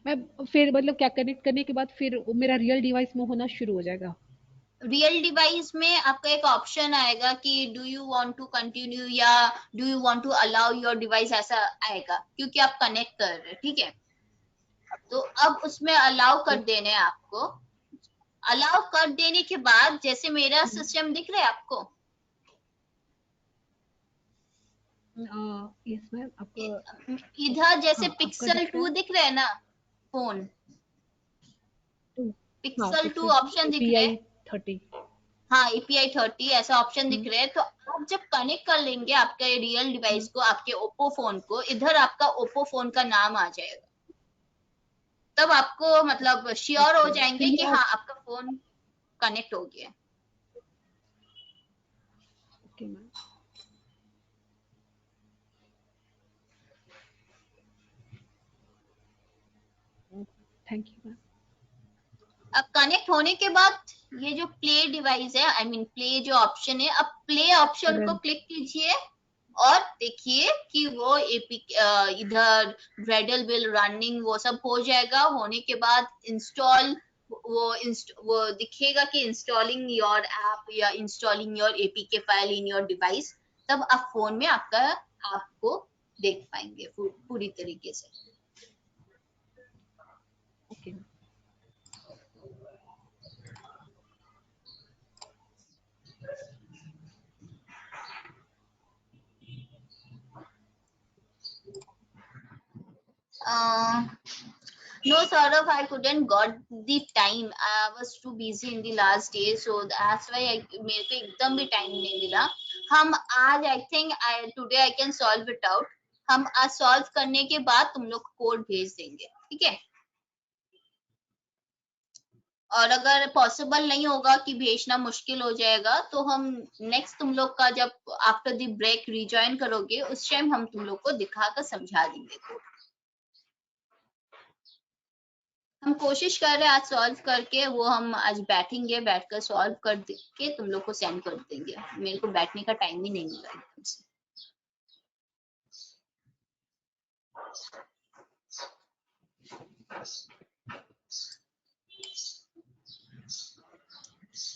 Speaker 3: मैं फिर मतलब क्या कनेक्ट करने के बाद फिर वो मेरा रियल डिवाइस में होना शुरू हो जाएगा?
Speaker 2: रियल डिवाइस में आपका एक ऑप्शन आएगा कि do you want to continue या do you want to allow your device, ऐसा आएगा, क्योंकि आप कनेक्ट कर रहे हैं, ठीक है। तो अब उसमें अलाउ कर देने हैं आपको। अलाउ कर देने के बाद जैसे मेरा सिस्टम दिख रहा है आपको,
Speaker 3: यस मैम, आपको।
Speaker 2: इधर जैसे
Speaker 3: हाँ आपका
Speaker 2: पिक्सल
Speaker 3: दिख रहा
Speaker 2: 2
Speaker 3: है।
Speaker 2: दिख रहा है ना, फोन
Speaker 3: टू। हाँ
Speaker 2: पिक्सल 2
Speaker 3: पिक्सल
Speaker 2: ऑप्शन दिख रहे हैं।
Speaker 3: PI 30।
Speaker 2: हाँ API 30 ऐसा ऑप्शन दिख रहा है। तो आप जब कनेक्ट कर लेंगे आपके रियल डिवाइस को, आपके ओप्पो फोन को, इधर आपका ओप्पो फोन का नाम आ जाएगा, तब आपको मतलब श्योर हो
Speaker 3: ओके
Speaker 2: जाएंगे कि
Speaker 3: चलिए
Speaker 2: हाँ
Speaker 3: आप
Speaker 2: आपका फोन कनेक्ट हो गया।
Speaker 3: Okay ma'am thank you ma'am
Speaker 2: अब कनेक्ट होने के बाद ये जो प्ले डिवाइस है, आई मीन प्ले जो ऑप्शन है, अब प्ले ऑप्शन को
Speaker 3: रन
Speaker 2: क्लिक कीजिए और देखिए कि वो एपी इधर ग्रेडल विल रनिंग वो सब हो जाएगा। होने के बाद इंस्टॉल वो दिखेगा कि इंस्टॉलिंग योर ऐप या installing your APK file in your device. तब आप फोन में आपका ऐप को देख पाएंगे पूरी तरीके से।
Speaker 3: Okay ma'am
Speaker 2: No, Saurav, I couldn't got the time. I was too busy in the last day, so that's why मेरे को एकदम भी टाइम नहीं मिला। हम आज I think today I can solve it out. हम आज सॉल्व करने के बाद तुम लोग कोड भेज देंगे, ठीक है? और अगर पॉसिबल नहीं होगा कि भेजना मुश्किल हो जाएगा, तो हम नेक्स्ट तुम लोग का जब आफ्टर द ब्रेक रिजॉइन करोगे उस टाइम हम तुम लोग को दिखाकर समझा देंगे कोड। हम कोशिश कर रहे हैं आज सॉल्व करके, वो हम आज बैठेंगे, बैठकर सॉल्व कर के तुम लोग को सेंड कर देंगे। मेरे को बैठने का टाइम ही नहीं मिला एकदम से।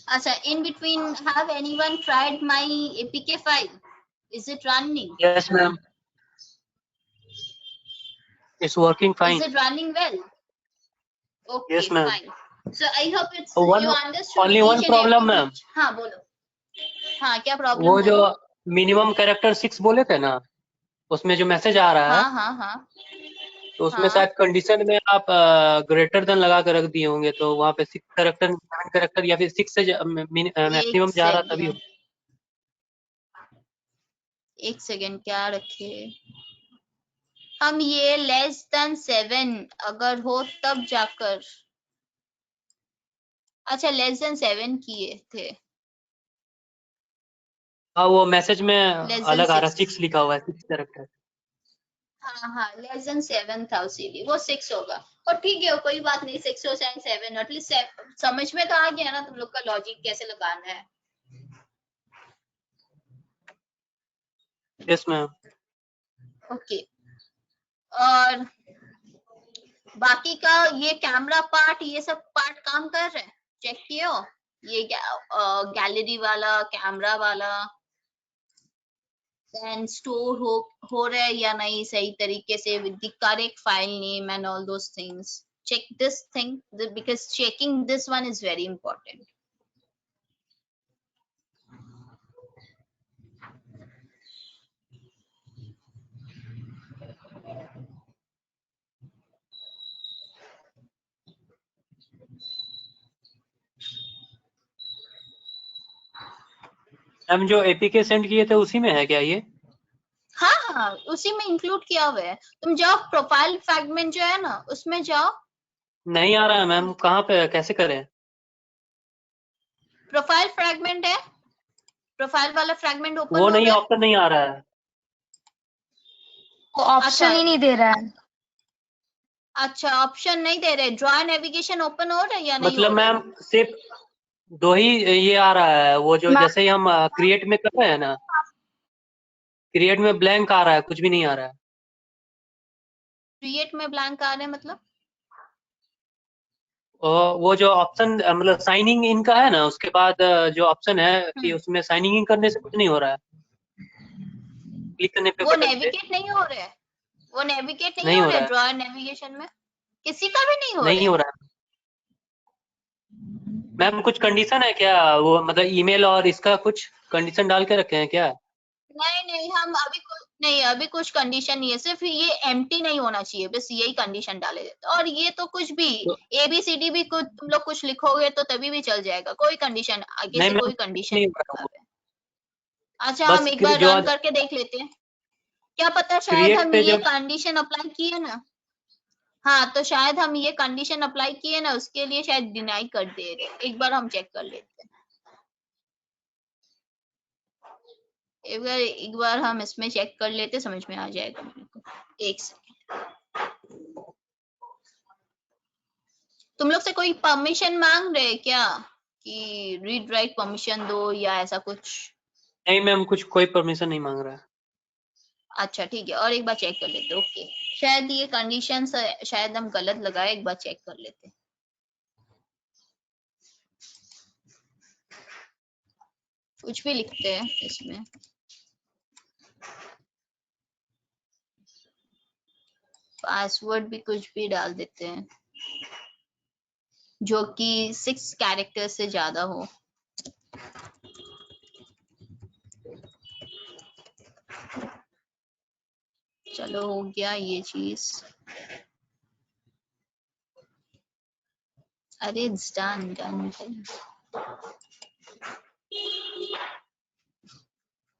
Speaker 2: अच्छा, in between, have anyone tried my APK file? Is it running?
Speaker 4: Yes, ma'am. It's working
Speaker 2: Is
Speaker 4: fine.
Speaker 2: it running well? Okay,
Speaker 4: Yes, ma'am.
Speaker 2: fine. So I hope it's
Speaker 4: One,
Speaker 2: you understood
Speaker 4: only
Speaker 2: each
Speaker 4: one
Speaker 2: and
Speaker 4: problem,
Speaker 2: every
Speaker 4: ma'am.
Speaker 2: feature. हाँ बोलो। हाँ क्या problem
Speaker 4: वो जो
Speaker 2: बोलो।
Speaker 4: Minimum character 6 बोले थे ना, उसमें जो मैसेज आ रहा है,
Speaker 2: हाँ हाँ हाँ
Speaker 4: तो उसमें
Speaker 2: हाँ।
Speaker 4: शायद कंडीशन में आप ग्रेटर देन लगा के रख दिए होंगे, तो वहाँ पे 6 कैरेक्टर 7 कैरेक्टर या फिर 6 से
Speaker 2: एक
Speaker 4: मैक्सिमम जा रहा तभी
Speaker 2: सेकेंड, एक सेकेंड क्या रखे हम, ये लेस देन 7 अगर हो तब जाकर। अच्छा लेस देन 7 किए थे।
Speaker 4: हाँ, वो मैसेज में
Speaker 2: लेस देन
Speaker 4: अलग आ रहा है,
Speaker 2: 6।
Speaker 4: 6 लिखा हुआ है, 6 कैरेक्टर।
Speaker 2: हाँ हाँ लेस देन 7 था उसीलिए वो 6 होगा। और ठीक है कोई बात नहीं, 6 हो चाहे 7, एटलीस्ट समझ में तो आ गया ना तुम लोग का लॉजिक कैसे लगाना है।
Speaker 4: Yes ma'am.
Speaker 2: ओके, और बाकी का ये कैमरा पार्ट ये सब पार्ट काम कर रहे हैं, चेक किए हो? ये गैलरी वाला, कैमरा वाला देन स्टोर हो रहा है या नहीं सही तरीके से with the correct file name and all those things. check this thing because checking this one is very important.
Speaker 4: Ma'am जो एपीके सेंड किए थे उसी में है क्या ये?
Speaker 2: हाँ हाँ उसी में इंक्लूड किया हुआ है। तुम जाओ प्रोफाइल फ्रैगमेंट जो है ना उसमें जाओ।
Speaker 4: नहीं आ रहा है मैम, कहाँ पे कैसे करें?
Speaker 2: प्रोफाइल फ्रैगमेंट है, प्रोफाइल वाला फ्रैगमेंट ओपन
Speaker 4: वो
Speaker 2: हो
Speaker 4: नहीं,
Speaker 2: रहा है।
Speaker 4: ऑप्शन नहीं आ रहा है।
Speaker 5: वो ऑप्शन ही नहीं दे रहा है।
Speaker 2: अच्छा ऑप्शन नहीं दे रहे। ड्रॉ नेविगेशन ओपन हो रहा है या नहीं
Speaker 4: मतलब
Speaker 2: हो रहा है?
Speaker 4: मैम सिर्फ 2 ही ये आ रहा है, वो जो
Speaker 5: मैम
Speaker 4: जैसे ही हम क्रिएट में कर रहे हैं ना, क्रिएट में ब्लैंक आ रहा है, कुछ भी नहीं आ रहा है।
Speaker 2: क्रिएट में ब्लैंक आ रहा है मतलब?
Speaker 4: और वो जो ऑप्शन मतलब साइनिंग इन का है ना, उसके बाद जो ऑप्शन है कि उसमें साइनिंग इन करने से कुछ नहीं हो रहा है, क्लिक करने पे
Speaker 2: वो
Speaker 4: बटन पे
Speaker 2: नेविगेट नहीं हो रहा है, वो नेविगेट नहीं
Speaker 4: नहीं
Speaker 2: हो
Speaker 4: हो
Speaker 2: रहा
Speaker 4: रहा
Speaker 2: है
Speaker 4: है,
Speaker 2: ड्रॉ नेविगेशन में किसी का भी नहीं हो रहा
Speaker 4: नहीं
Speaker 2: है।
Speaker 4: हो रहा है। मैम कुछ कंडीशन है क्या? वो मतलब ईमेल और इसका कुछ कंडीशन डाल के रखे हैं क्या?
Speaker 2: नहीं हम अभी कुछ कंडीशन नहीं है, सिर्फ ये एम्प्टी नहीं होना चाहिए, बस यही कंडीशन डाले देते। और ये तो कुछ भी
Speaker 4: तो
Speaker 2: ABCD भी कुछ तुम लोग कुछ लिखोगे तो तभी भी चल जाएगा, कोई कंडीशन आगे
Speaker 4: नहीं
Speaker 2: से
Speaker 4: मैम,
Speaker 2: कोई कंडीशन
Speaker 4: नहीं
Speaker 2: नहीं
Speaker 4: हो रहा
Speaker 2: लिखा
Speaker 4: वो।
Speaker 2: है। अच्छा हम
Speaker 4: बस
Speaker 2: एक बार
Speaker 4: जो
Speaker 2: रन
Speaker 4: आज
Speaker 2: करके देख लेते हैं, क्या पता शायद
Speaker 4: क्रिएट
Speaker 2: हम
Speaker 4: पे
Speaker 2: ये
Speaker 4: जब
Speaker 2: कंडीशन अप्लाई किए ना। हाँ तो शायद हम ये कंडीशन अप्लाई किए ना, उसके लिए शायद डिनाई कर दे रहे। एक बार हम चेक कर लेते हैं, एक बार हम इसमें चेक कर लेते, समझ में आ जाएगा मेरे को। एक सेकंड, तुम लोग से कोई परमिशन मांग रहे हैं क्या कि रीड राइट परमिशन दो या ऐसा कुछ?
Speaker 4: नहीं मैम, कुछ कोई परमिशन नहीं मांग रहा है।
Speaker 2: अच्छा ठीक है, और एक बार चेक कर लेते। ओके, शायद ये कंडीशन शायद हम गलत लगाए, एक बार चेक कर लेते। कुछ भी लिखते हैं इसमें, पासवर्ड भी कुछ भी डाल देते हैं जो कि 6 कैरेक्टर से ज्यादा हो। चलो हो गया ये चीज। अरे इट्स डन डन।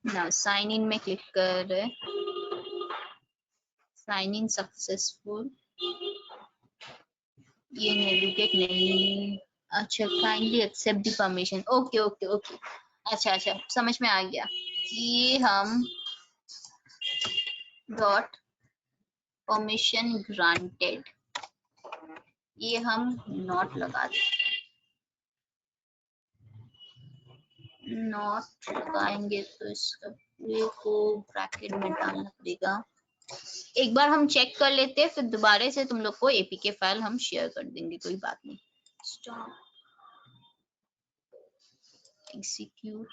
Speaker 2: ना साइन इन में क्लिक कर रहे, साइन इन सक्सेसफुल, ये नेविगेट नहीं। अच्छा kindly accept the permission. Okay okay okay, अच्छा अच्छा समझ में आ गया। ये हम डॉट परमिशन ग्रांटेड, ये हम नॉट लगा देते हैं। नॉट लगाएंगे तो इसका पूरे को ब्रैकेट में डालना पड़ेगा। एक बार हम चेक कर लेते हैं, फिर दोबारा से तुम लोग को APK फाइल हम शेयर कर देंगे, कोई बात नहीं। Stop execute.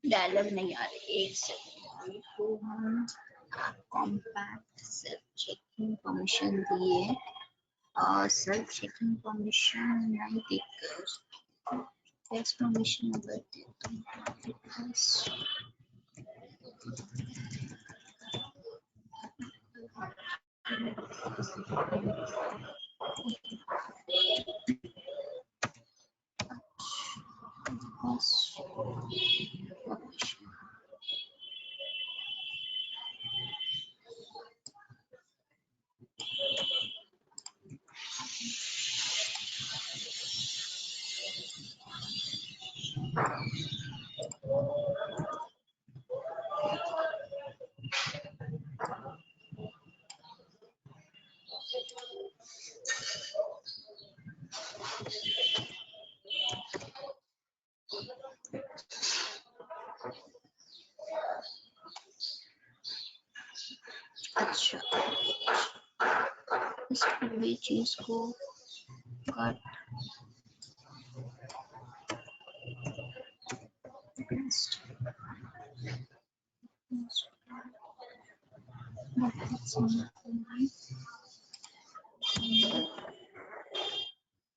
Speaker 2: डायलॉग नहीं आ रही, एक सेकंड तो हम कॉम्पैक्ट सेल्फ चेकिंग परमिशन दिए और सेल्फ चेकिंग परमिशन नहीं देकर टेक्स्ट परमिशन अगर दे तो अच्छा इस पूरी चीज को कट पेस्ट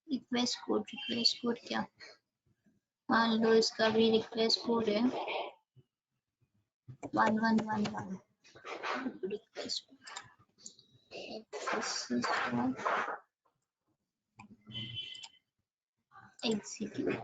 Speaker 2: रिक्वेस्ट कोड क्या, मान लो इसका भी रिक्वेस्ट कोड है 1111 request execute.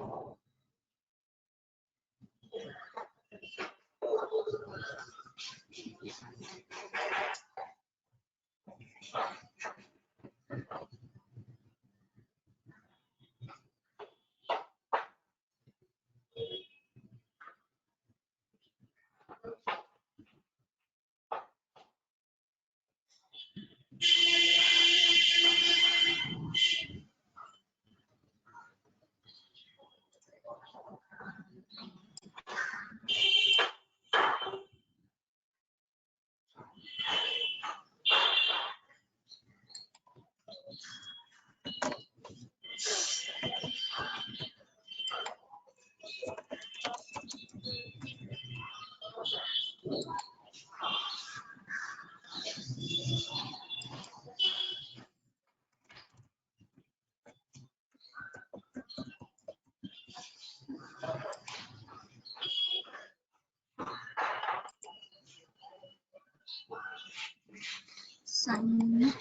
Speaker 2: sign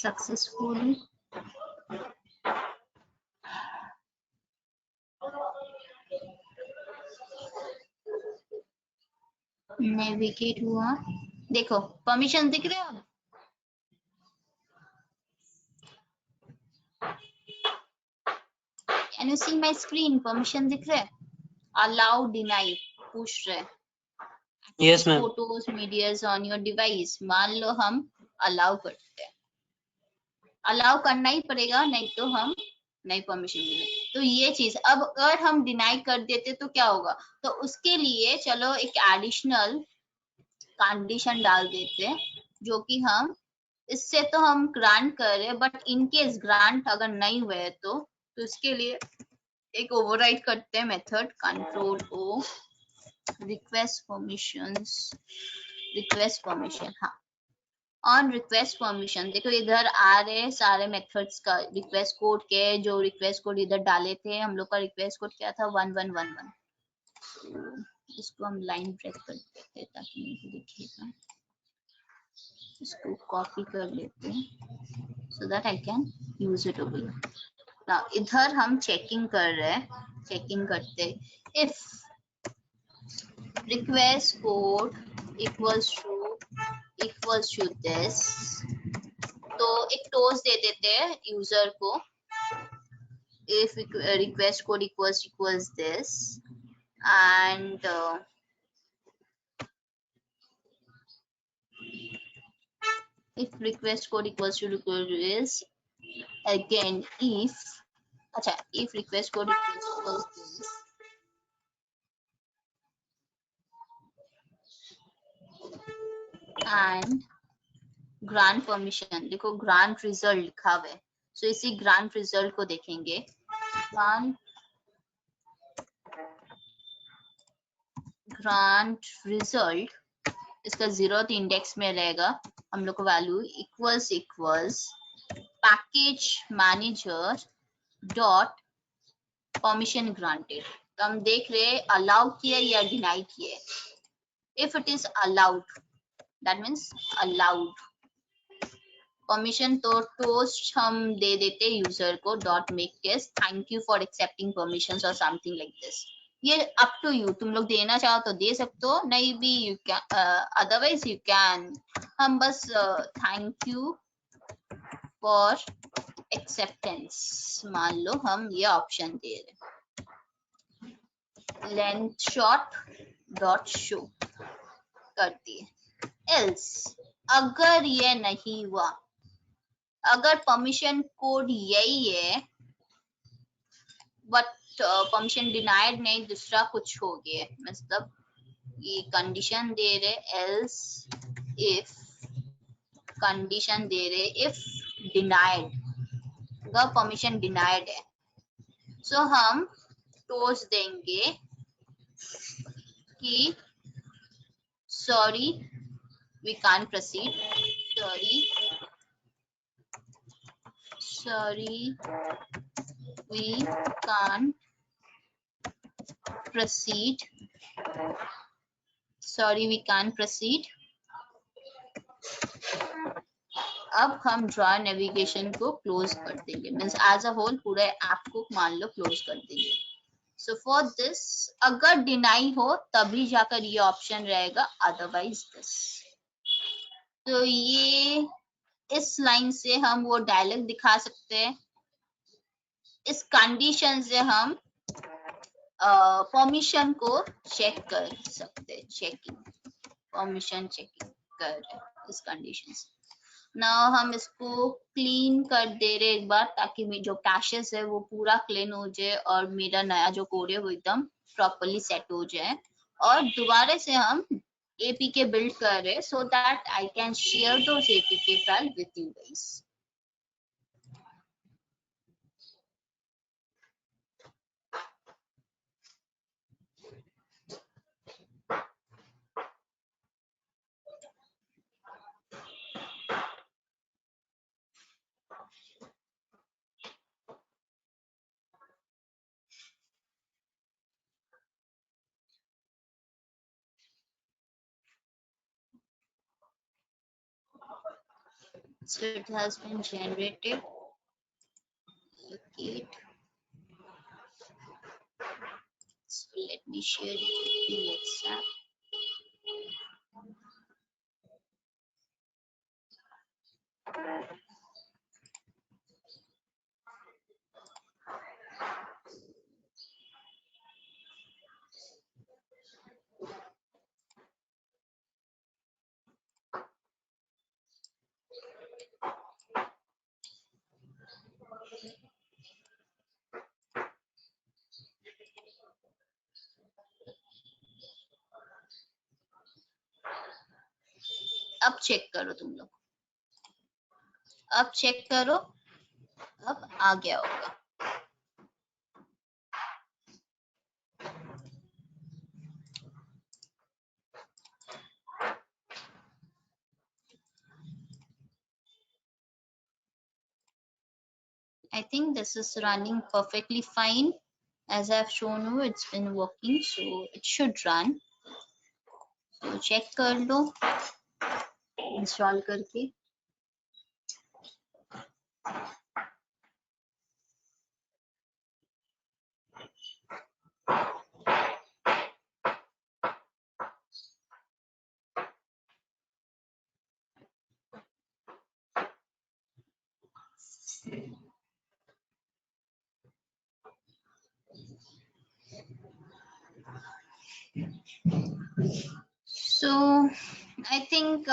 Speaker 2: successfully navigate हुआ। देखो परमिशन दिख रहे हैं, can you see my screen? Permission दिख रहे हैं, अलाउ डिनाई पूछ रहे,
Speaker 4: yes ma'am.
Speaker 2: Photos medias on your device. मान लो हम अलाउ करते हैं, अलाउ करना ही पड़ेगा, नहीं तो हम नहीं परमिशन मिले। तो ये चीज अब अगर हम डिनाई कर देते तो क्या होगा, तो उसके लिए चलो एक एडिशनल कंडीशन डाल देते, जो कि हम इससे तो हम ग्रांट कर रहे, बट इन केस ग्रांट अगर नहीं हुए तो इसके लिए एक ओवरराइड करते हैं method control O request permission. हाँ, ऑन रिक्वेस्ट परमिशन। देखो इधर आ रहे सारे मेथड्स का रिक्वेस्ट कोड के, जो रिक्वेस्ट कोड इधर डाले थे हम लोग का रिक्वेस्ट कोड क्या था 1111। इसको हम लाइन ब्रेक कर देते हैं ताकि नहीं दिखेगा, इसको कॉपी कर लेते हैं so that I can use it over. Now इधर हम चेकिंग कर रहे हैं, चेकिंग करते if request code equals to this, तो एक टोस दे देते हैं यूजर को, if request code equals this and if request code equals to is again if if request code equals this and grant permission। देखो grant result लिखा हुआ है, सो इसी grant result को देखेंगे। grant result इसका 0th इंडेक्स में रहेगा, हम लोग को value equals package manager dot permission granted. तो हम देख रहे अलाउ किए या डिनाई किए। If it is allowed that means allowed permission, तो टोस्ट हम दे देते यूजर को dot make test thank you for accepting permissions और समथिंग लाइक दिस। ये अप टू यू, तुम लोग देना चाहो तो दे सकते हो, नहीं भी you can, otherwise you can. हम बस थैंक यू फॉर एक्सेप्टेंस मान लो हम ये ऑप्शन दे रहे, लेंथ शॉर्ट डॉट शो कर दिए। एल्स अगर ये नहीं हुआ, अगर परमिशन कोड यही है बट परमिशन डिनाइड नहीं, दूसरा कुछ हो गया, मतलब ये कंडीशन दे रहे एल्स इफ कंडीशन दे रहे इफ डिनाइड, परमिशन डिनाइड है, सो हम टोस्ट देंगे कि sorry we can't proceed, sorry we can't proceed, sorry we can't proceed। अब हम ड्रा नेविगेशन को क्लोज कर देंगे, मीन्स एज अ होल पूरे ऐप को मान लो क्लोज कर देंगे। सो फॉर दिस अगर डिनाई हो तभी जाकर ये ऑप्शन रहेगा, अदरवाइज दिस। तो ये इस लाइन से हम वो डायलॉग दिखा सकते हैं, इस कंडीशन से हम परमिशन को चेक कर सकते हैं, चेकिंग परमिशन चेकिंग कर रहे हैं इस कंडीशन से। नाउ हम इसको क्लीन कर दे रहे एक बार, ताकि जो कैशेस है वो पूरा क्लीन हो जाए और मेरा नया जो कोड है वो एकदम प्रॉपर्ली सेट हो जाए। और दोबारा से हम एपीके बिल्ड कर रहे, सो that I can share those APK file with you guys. So it has been generated. Okay. So let me share it with the WhatsApp. अब चेक करो तुम लोग, अब चेक करो, अब आ गया होगा। I think this is running perfectly fine. As I've shown you, it's been working, so it should run. So check कर लो इंस्टॉल करके। So I think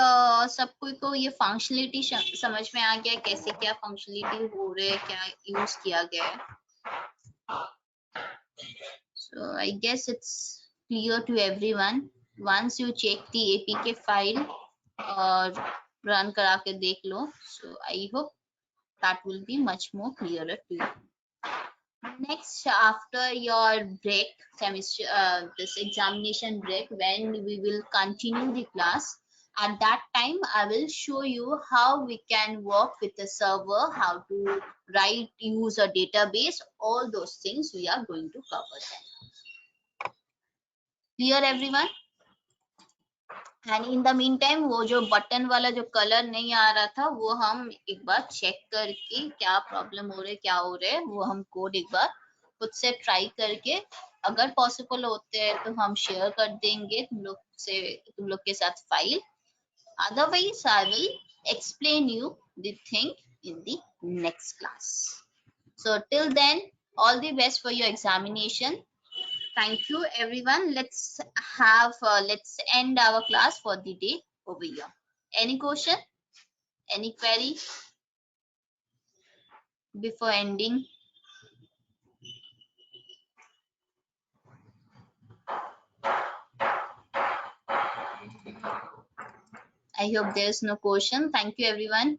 Speaker 2: सबको को ये फंक्शनलिटी समझ में आ गया, कैसे क्या फंक्शनलिटी हो रहे है, क्या यूज किया गया है। So I guess it's clear to everyone. Once you check the APK file और run करा के देख लो, so I hope that will be much more clearer to you. Next, after your break, semester, this examination break, when we will continue the class, at that time I will show you how we can work with the server, how to write, use a database, all those things we are going to cover then. Clear everyone? And in the meantime, वो जो button वाला जो colour नहीं आ रहा था वो हम एक बार चेक करके क्या प्रॉब्लम हो रहा है, क्या हो रहा है, वो हम कोड एक बार खुद से ट्राई करके अगर पॉसिबल होते हैं तो हम शेयर कर देंगे तुम लोग के साथ file. Otherwise I will explain you the thing in the next class. So till then all the best for your examination. Thank you everyone. Let's end our class for the day over here. Any question? Any query before ending? I hope there is no question. Thank you everyone.